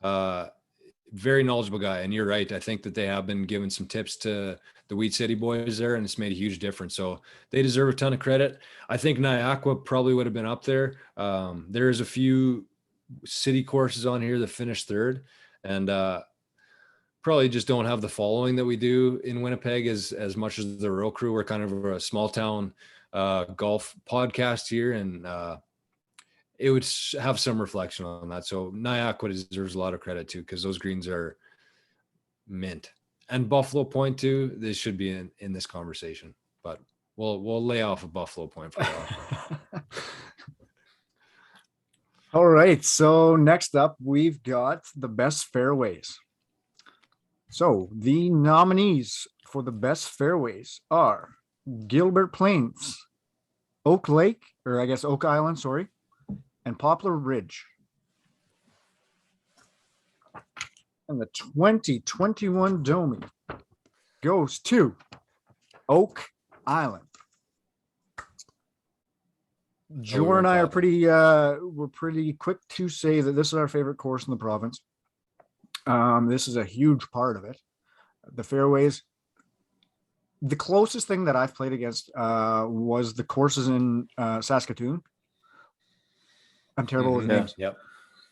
very knowledgeable guy. And you're right. I think that they have been giving some tips to the Wheat City boys there, and it's made a huge difference. So they deserve a ton of credit. I think Niagara probably would have been up there. There's a few city courses on here that finished third, and probably just don't have the following that we do in Winnipeg as much as the rural crew. We're kind of a small town golf podcast here, and it would have some reflection on that. So Niagara deserves a lot of credit too, because those greens are mint. And Buffalo Point too, they should be in this conversation, but we'll lay off a Buffalo Point for a while.
All right. So next up, we've got the best fairways. So the nominees for the best fairways are Gilbert Plains, Oak Lake, or I guess Oak Island, sorry, and Poplar Ridge. And the 2021 DOMIE goes to Oak Island. Jor and I are pretty we're pretty quick to say that this is our favorite course in the province. This is a huge part of it. The fairways. The closest thing that I've played against was the courses in Saskatoon. I'm terrible with names.
Yep.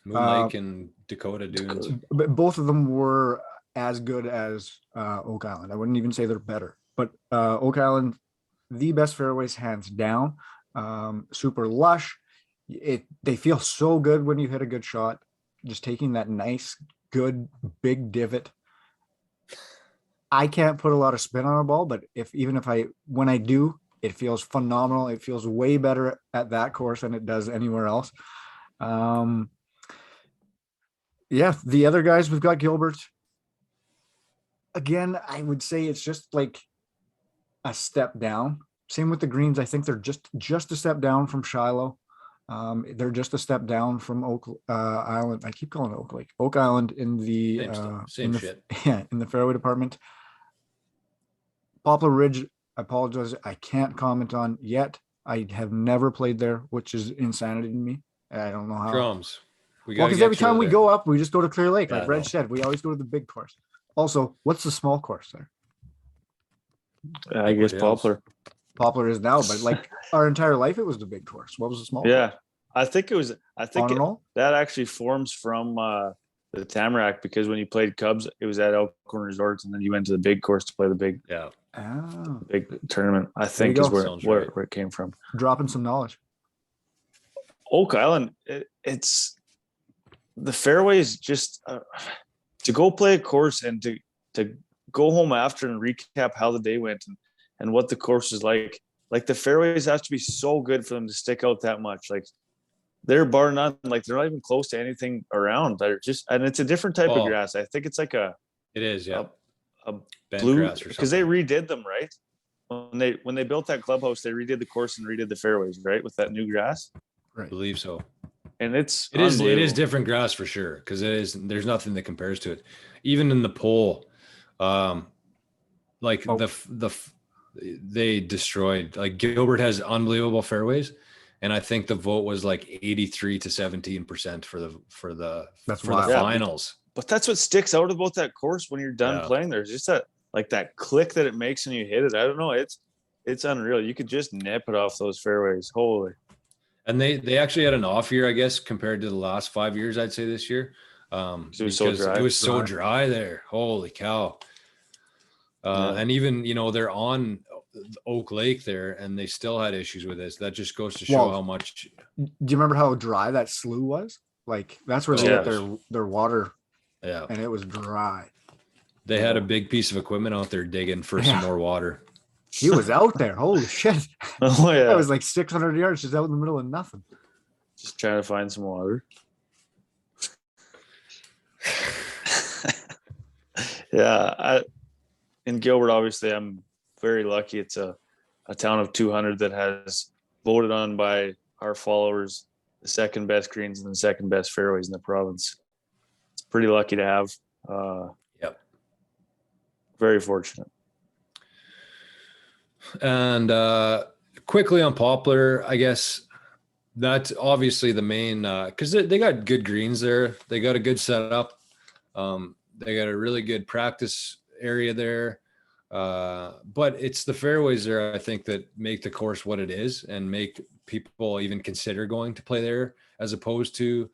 Moon Lake and Dakota Dunes.
But both of them were as good as Oak Island. I wouldn't even say they're better, but Oak Island, the best fairways hands down. Super lush. They feel so good when you hit a good shot. Just taking that nice, good, big divot. I can't put a lot of spin on a ball, but when I do, it feels phenomenal. It feels way better at that course than it does anywhere else. Yeah, the other guys, we've got Gilbert. Again, I would say it's just like a step down. Same with the greens. I think they're just a step down from Shilo. They're just a step down from Oak Island. I keep calling it Oak Lake. Oak Island in the
same shit.
Yeah, in the fairway department. Poplar Ridge, I apologize, I can't comment on yet. I have never played there, which is insanity to me. I don't know how.
Drums.
Well, because every time we go up, we just go to Clear Lake. Like Reg said, we always go to the big course. Also, what's the small course there?
I guess Poplar.
Poplar is now, but like our entire life, it was the big course. What was the small
Yeah,
course?
I think that actually forms from the Tamarack, because when you played Cubs, it was at Elkhorn Resorts, and then you went to the big course to play the big big tournament. I think is where it came from.
Dropping some knowledge.
Oak Island, it's the fairways. Just to go play a course and to go home after and recap how the day went and what the course is like. Like the fairways have to be so good for them to stick out that much. Like they're bar none. Like they're not even close to anything around. They're just, and it's a different type of grass. I think it's like a blue grass, because they redid them, right? When they built that clubhouse, they redid the course and redid the fairways, right, with that new grass.
Right. I believe so.
And it
is different grass for sure, because there's nothing that compares to it. Even in the poll, they destroyed, like Gilbert has unbelievable fairways, and I think the vote was like 83 to 17% for the finals. But
that's what sticks out about that course when you're done playing. There's just that click that it makes when you hit it. I don't know. It's unreal. You could just nip it off those fairways. Holy.
And they actually had an off year, I guess, compared to the last 5 years, I'd say this year.
It was so dry.
It was so dry there. Holy cow. And even, they're on Oak Lake there, and they still had issues with this. That just goes to show how much.
Do you remember how dry that slough was? Like that's where they get their water.
Yeah.
And it was dry.
They had a big piece of equipment out there digging for some more water.
He was out there. Holy shit.
Oh yeah.
That was like 600 yards just out in the middle of nothing.
Just trying to find some water. Yeah. In Gilbert, obviously, I'm very lucky. It's a town of 200 that has voted on by our followers the second best greens and the second best fairways in the province. It's pretty lucky to have.
Yep.
Very fortunate.
And quickly on Poplar, I guess that's obviously the main, because they got good greens there. They got a good setup. They got a really good practice area there. But it's the fairways there, I think, that make the course what it is and make people even consider going to play there as opposed to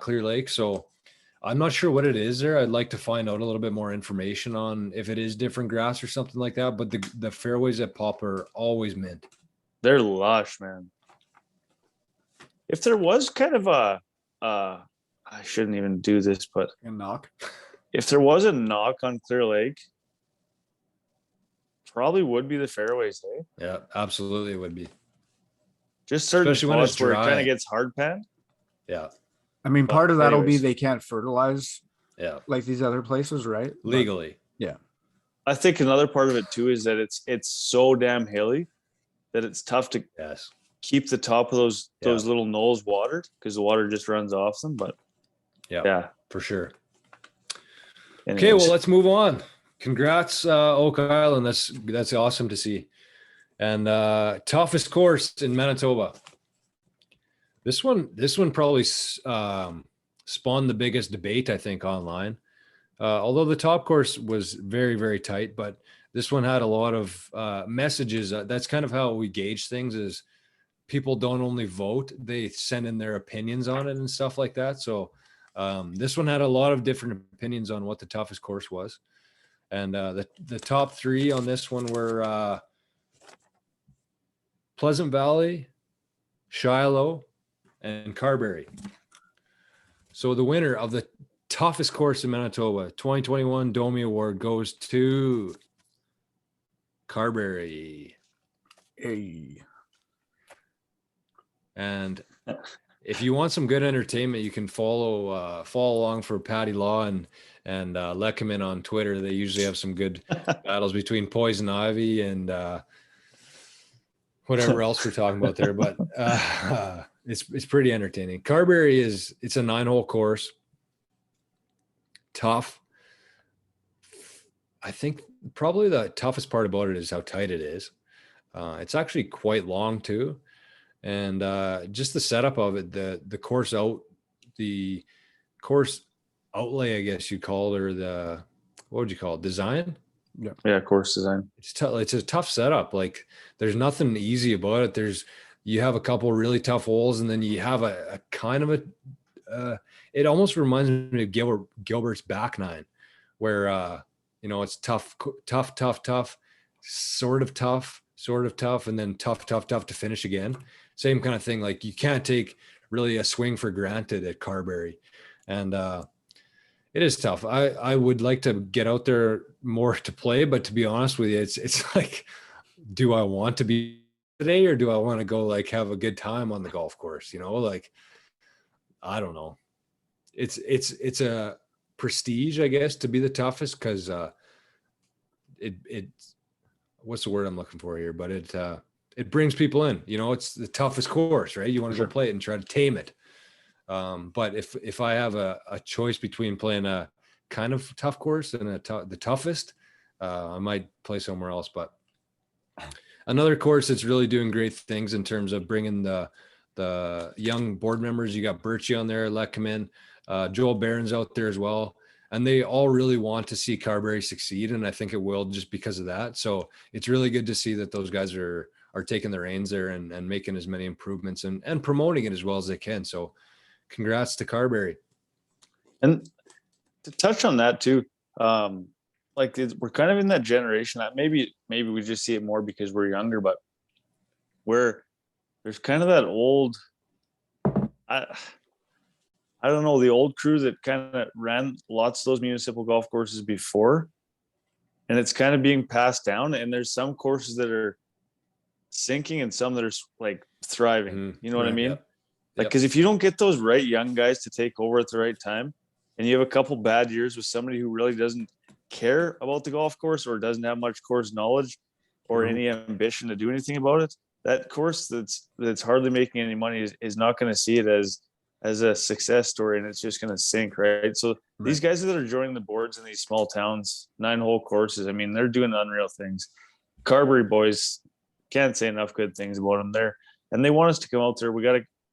Clear Lake. So I'm not sure what it is there. I'd like to find out a little bit more information on if it is different grass or something like that. But the fairways at Poplar are always mint.
They're lush, man. If there was kind of I shouldn't even do this, but
a knock.
If there was a knock on Clear Lake, probably would be the fairways, eh?
Yeah, absolutely it would be.
Just certain
especially when it's
spots where it
dry.
kind of gets hard panned.
Yeah.
I mean,
But
part of that'll be
anyways.
they can't fertilize
Yeah,
like these other places, right? But,
legally.
yeah.
I think another part of it too is that it's so damn hilly that it's tough to
Yes.
keep the top of those
Yeah.
little knolls watered because the water just runs off them. But
Yeah,
yeah.
for sure. Okay,
Anyways.
well, let's move on. Congrats, Oak Island. That's awesome to see. And toughest course in Manitoba. This one probably spawned the biggest debate, I think, online. Although the top course was very, very tight, but this one had a lot of messages. That's kind of how we gauge things, is people don't only vote, they send in their opinions on it and stuff like that. So this one had a lot of different opinions on what the toughest course was. And the top three on this one were Pleasant Valley, Shilo, and Carberry. So the winner of the toughest course in Manitoba 2021 DOMIE Award goes to Carberry.
Hey.
And if you want some good entertainment, you can follow along for Patty Law and Leckerman on Twitter. They usually have some good battles between Poison Ivy and whatever else we're talking about there. But it's pretty entertaining. Carberry it's a 9-hole course. Tough. I think probably the toughest part about it is how tight it is. It's actually quite long too. And just the setup of it, the course outlay, I guess you call it, or what would you call it? Design?
Yeah, course design.
It's tough. It's a tough setup. Like there's nothing easy about it. You have a couple really tough holes, and then you have a kind of it almost reminds me of Gilbert's back nine, where it's tough, sort of tough, and then tough to finish again. Same kind of thing. Like you can't take really a swing for granted at Carberry. And it is tough. I would like to get out there more to play, but to be honest with you, it's like, do I want to be today, or do I want to go like have a good time on the golf course? Like, I don't know. It's a prestige, I guess, to be the toughest, because it what's the word I'm looking for here? But it brings people in. It's the toughest course, right? You want to go play it and try to tame it. But if I have a choice between playing a kind of tough course and the toughest, I might play somewhere else. But another course that's really doing great things in terms of bringing the young board members. You got Birchie on there, Leckerman, Joel Barron's out there as well. And they all really want to see Carberry succeed. And I think it will, just because of that. So it's really good to see that those guys are taking the reins there and making as many improvements and promoting it as well as they can. So congrats to Carberry. And
to touch on that too, like we're kind of in that generation that maybe we just see it more because we're younger, but there's kind of that old, I don't know, the old crew that kind of ran lots of those municipal golf courses before, and it's kind of being passed down. And there's some courses that are sinking and some that are like thriving. Mm-hmm. You know what I mean? Yep. Like, because if you don't get those right young guys to take over at the right time, and you have a couple bad years with somebody who really doesn't care about the golf course or doesn't have much course knowledge or any ambition to do anything about it, that course that's hardly making any money is not going to see it as a success story, and it's just going to sink, right? So these guys that are joining the boards in these small towns, 9-hole courses, I mean, they're doing unreal things. Carberry boys, can't say enough good things about them there, and they want us to come out there.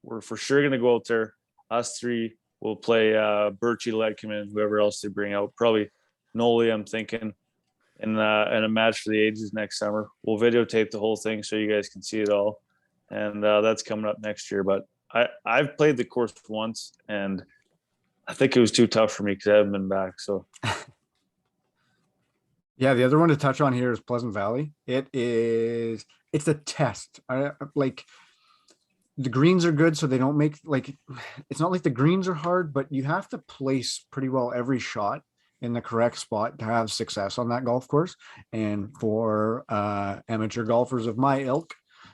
We're for sure going to go out there. Us three will play Birchie, Ledkeman, whoever else they bring out. Probably Noli, I'm thinking, in a match for the ages next summer. We'll videotape the whole thing so you guys can see it all, and that's coming up next year. But I've played the course once, and I think it was too tough for me because I haven't been back. So,
yeah, the other one to touch on here is Pleasant Valley. It's a test. Like the greens are good, so they don't make it's not like the greens are hard, but you have to place pretty well every shot in the correct spot to have success on that golf course. And for amateur golfers of my ilk,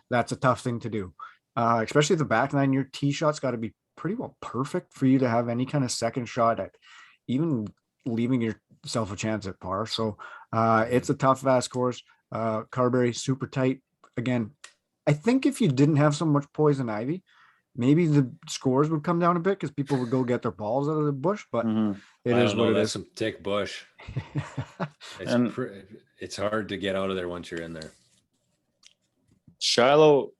that's a tough thing to do. Especially the back nine, your tee shot's got to be pretty well perfect for you to have any kind of second shot at even leaving yourself a chance at par. So it's a tough, vast course. Carberry, super tight. Again, I think if you didn't have so much poison ivy, maybe the scores would come down a bit because people would go get their balls out of the bush, but it
I
is
don't
what
know.
it
That's
is.
some thick bush.
And-
It's hard to get out of there once you're in there.
Shilo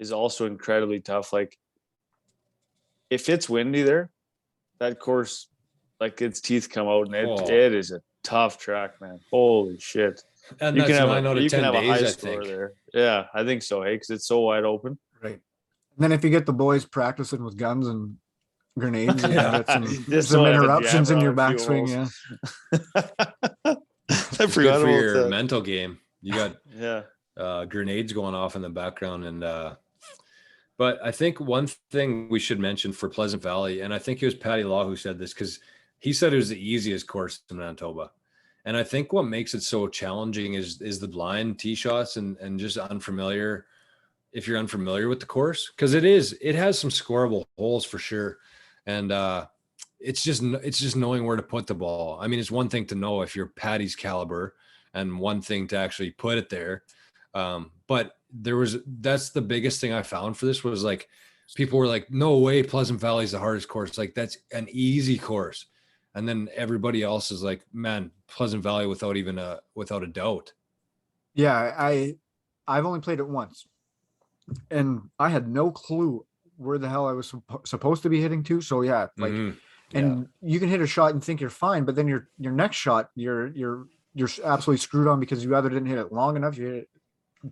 is also incredibly tough. Like if it's windy there, that course, like its teeth come out, and it is a tough track, man. Holy shit.
And
You
that's
can have
9 out of 10
a high
days, I
score
think.
there. Yeah, I think so. Hey, because it's so wide open.
Right. And then if you get the boys practicing with guns and grenades, you
Yeah.
can get
Just
some
so I have a
interruptions in
jammer
your
on a few
backswing.
holes.
Yeah.
I
It's
forgot
good for
about
your
that.
mental game. You got
Yeah.
grenades going off in the background, and but I think one thing we should mention for Pleasant Valley, and I think it was Patty Law who said this, because he said it was the easiest course in Manitoba. And I think what makes it so challenging is the blind tee shots and just unfamiliar, if you're unfamiliar with the course, because it has some scoreable holes for sure. And it's just knowing where to put the ball. I mean, it's one thing to know if you're Patty's caliber, and one thing to actually put it there. But that's the biggest thing I found for this was like, people were like, no way, Pleasant Valley is the hardest course. Like, that's an easy course. And then everybody else is like, man, Pleasant Valley without a doubt.
Yeah, I've only played it once, and I had no clue where the hell I was supposed to be hitting to. So yeah, like, and you can hit a shot and think you're fine, but then your next shot, you're absolutely screwed on because you either didn't hit it long enough, you hit it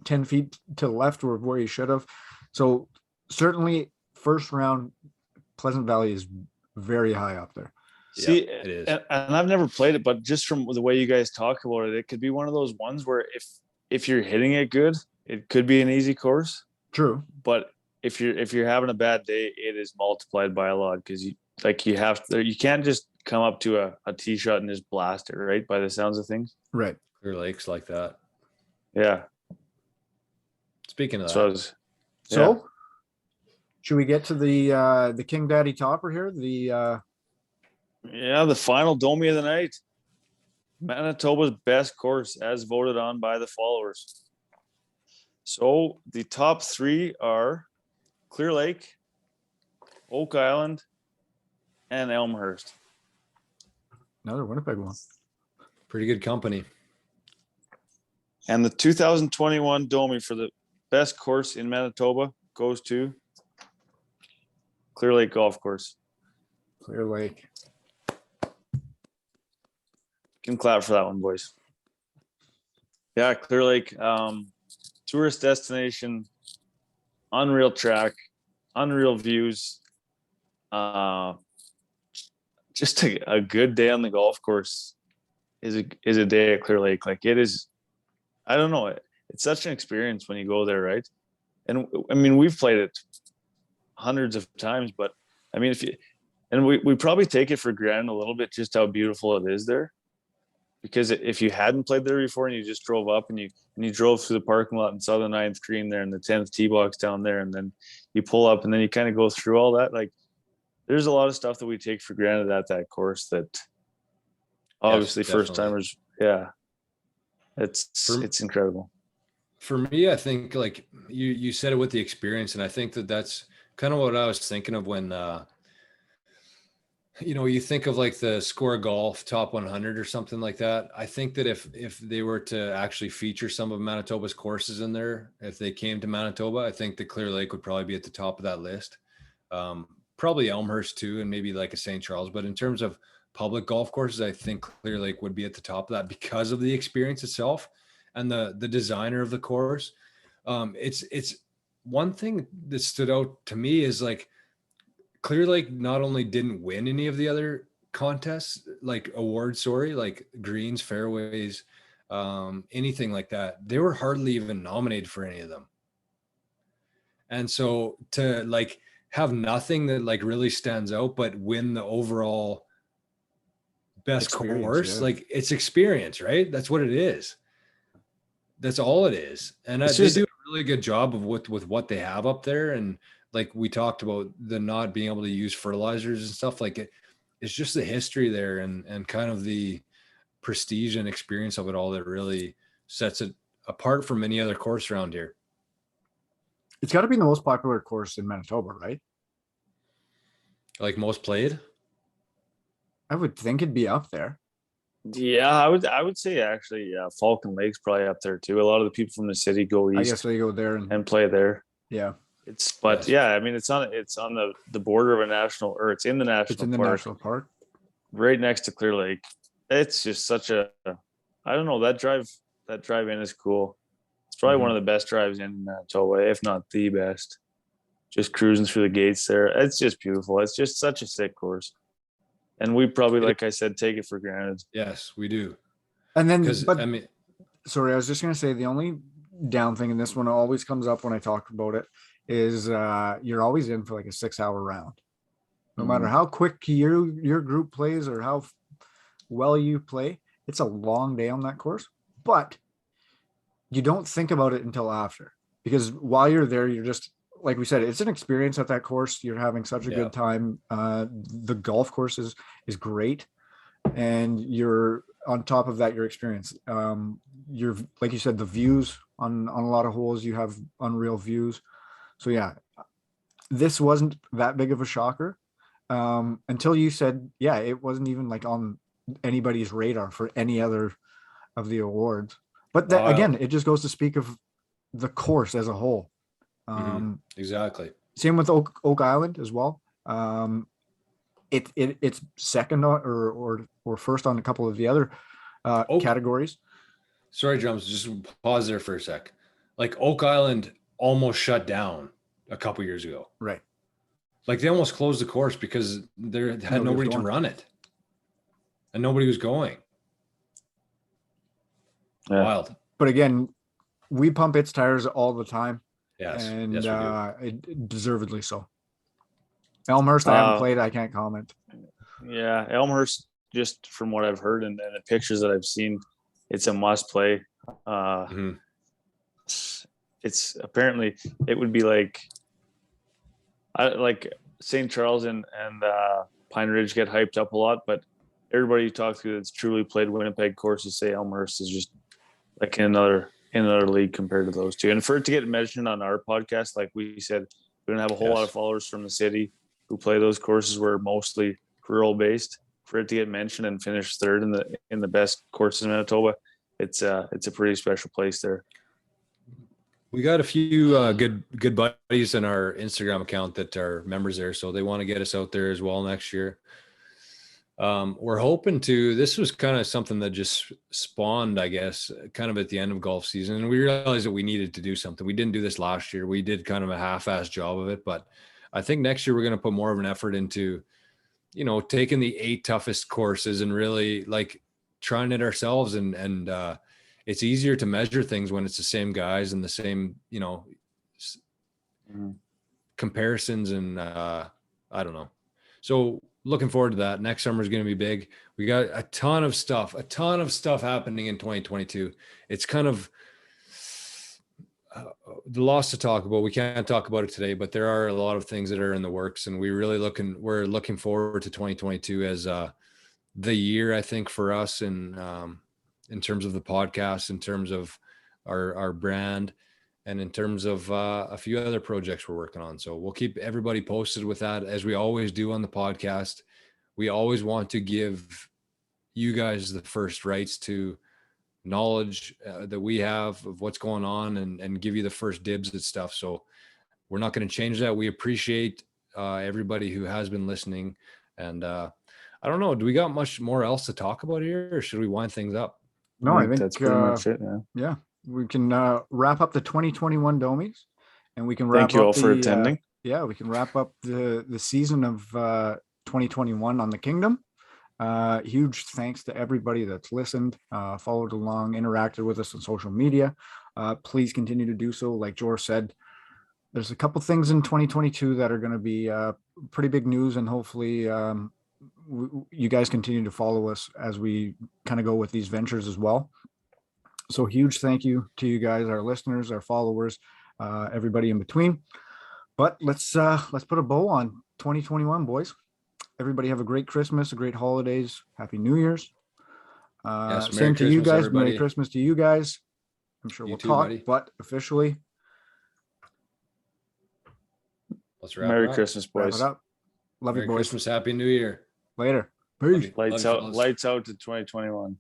10 feet to the left or where you should have. So certainly first round, Pleasant Valley is very high up there.
See,
it is.
and I've never played it, but just from the way you guys talk about it, it could be one of those ones where if you're hitting it good, it could be an easy course.
True.
But if you're having a bad day, it is multiplied by a lot, because you can't just come up to a tee shot and just blast it, right? By the sounds of things.
Right.
Clear Lakes like that.
Yeah.
Speaking of
So
that,
should we get to the King Daddy Topper here?
the final Domie of the night. Manitoba's best course as voted on by the followers. So the top three are Clear Lake, Oak Island, and Elmhurst.
Another Winnipeg one.
pretty good company.
And the 2021 Domie for the best course in Manitoba goes to Clear Lake Golf Course.
Clear Lake.
Can clap for that one, boys. Yeah, Clear Lake, tourist destination, unreal track, unreal views. Just a good day on the golf course is a day at Clear Lake. Like, it is, I don't know, it's such an experience when you go there, right? And I mean, we've played it hundreds of times, but I mean, we probably take it for granted a little bit just how beautiful it is there. Because if you hadn't played there before and you just drove up and you drove through the parking lot and saw the 9th green there and the 10th tee box down there, and then you pull up and then you kind of go through all that, like, there's a lot of stuff that we take for granted at that course that obviously first timers, it's incredible.
For me, I think, like you said it with the experience, and I think that's kind of what I was thinking of when you think of like the Score Golf Top 100 or something like that. I think that if they were to actually feature some of Manitoba's courses in there, if they came to Manitoba, I think the Clear Lake would probably be at the top of that list. Probably Elmhurst too, and maybe like a St. Charles. But in terms of public golf courses, I think Clear Lake would be at the top of that because of the experience itself and the designer of the course. It's one thing that stood out to me is like, Clear Lake not only didn't win any of the other contests, like awards, like greens, fairways, anything like that, they were hardly even nominated for any of them. And so to like have nothing that like really stands out, but win the overall best course, like, it's experience, right? That's what it is. That's all it is. And they do a really good job of with what they have up there. And like we talked about the not being able to use fertilizers and stuff like it's just the history there and kind of the prestige and experience of it all that really sets it apart from any other course around here.
It's got to be the most popular course in Manitoba, right?
Like most played.
I would think it'd be up there.
Yeah, I would say actually, yeah, Falcon Lake's probably up there too. A lot of the people from the city go
I
east
guess they go there
and play there.
yeah,
But
Yes.
yeah, I mean it's on the border of a national, or it's in the national
it's in the
park,
national park.
right next to Clear Lake. It's just such a, I don't know, that drive in is cool. It's probably one of the best drives in Manitoba, if not the best. Just cruising through the gates there. It's just beautiful. It's just such a sick course. And we probably, like I said, take it for granted.
Yes, we do.
And then,
Because
but
I mean,
sorry, I was just gonna say the only down thing, and this one always comes up when I talk about it, is you're always in for like a 6-hour round. No matter how quick your group plays or how well you play, it's a long day on that course. But you don't think about it until after, because while you're there, you're just, like we said, it's an experience at that course. You're having such a good time. The golf course is great, and you're on top of that, your experience. You're, like you said, the views on a lot of holes, you have unreal views. So yeah, this wasn't that big of a shocker until you said, yeah, it wasn't even like on anybody's radar for any other of the awards. But that, again, it just goes to speak of the course as a whole.
Exactly.
Same with Oak Island as well. It's second or first on a couple of the other categories.
Sorry, Drums, just pause there for a sec. Like Oak Island almost shut down a couple years ago.
Right.
Like they almost closed the course because they had nobody to run it. And nobody was going.
Yeah.
Wild.
But again, we pump its tires all the time.
Yes.
And
yes, we do.
it deservedly so. Elmhurst, I haven't played. I can't comment.
Yeah, Elmhurst, just from what I've heard and the pictures that I've seen, it's a must play. It's apparently, it would be like St. Charles and Pine Ridge get hyped up a lot, but everybody you talk to that's truly played Winnipeg courses say Elmhurst is just like in another league compared to those two. And for it to get mentioned on our podcast, like we said, we don't have a whole lot of followers from the city who play those courses. We're mostly rural based. For it to get mentioned and finish third in the best courses in Manitoba, it's a pretty special place there.
We got a few good buddies in our Instagram account that are members there, so they want to get us out there as well next year. We're hoping to. This was kind of something that just spawned, I guess, kind of at the end of golf season, and we realized that we needed to do something. We didn't do this last year. We did kind of a half-assed job of it, but I think next year we're going to put more of an effort into, taking the 8 toughest courses and really like trying it ourselves. And it's easier to measure things when it's the same guys and the same, comparisons. And I don't know. So looking forward to that. Next summer is going to be big. We got a ton of stuff happening in 2022. It's kind of the loss to talk about. We can't talk about it today, but there are a lot of things that are in the works, and we're looking forward to 2022 as the year, I think, for us in terms of the podcast, in terms of our brand, and in terms of a few other projects we're working on. So we'll keep everybody posted with that, as we always do on the podcast. We always want to give you guys the first rights to knowledge that we have of what's going on, and give you the first dibs at stuff. So we're not going to change that. We appreciate everybody who has been listening. And I don't know, do we got much more else to talk about here, or should we wind things up?
No, I think
that's pretty much it.
Yeah, we can wrap up the 2021 Domies, and we can wrap
Thank you
up
all for attending.
We can wrap up the season of 2021 on the Kingdom. Huge thanks to everybody that's listened, followed along, interacted with us on social media. Please continue to do so. Like George said, there's a couple things in 2022 that are going to be pretty big news, and hopefully you guys continue to follow us as we kind of go with these ventures as well. So huge thank you to you guys, our listeners, our followers, everybody in between. But let's put a bow on 2021, boys. Everybody have a great Christmas, a great holidays, Happy New Year's.
Yes, Merry
Same to you
Christmas,
guys.
everybody.
Merry Christmas to you guys. I'm sure
You
we'll
too,
talk,
buddy.
but officially
Let's wrap
Merry
it up.
Christmas,
wrap
boys.
it up. Love
Merry
you, boys.
Christmas, Happy New Year.
Later.
Love
Peace.
you. Love you, fellas.
Lights out to 2021.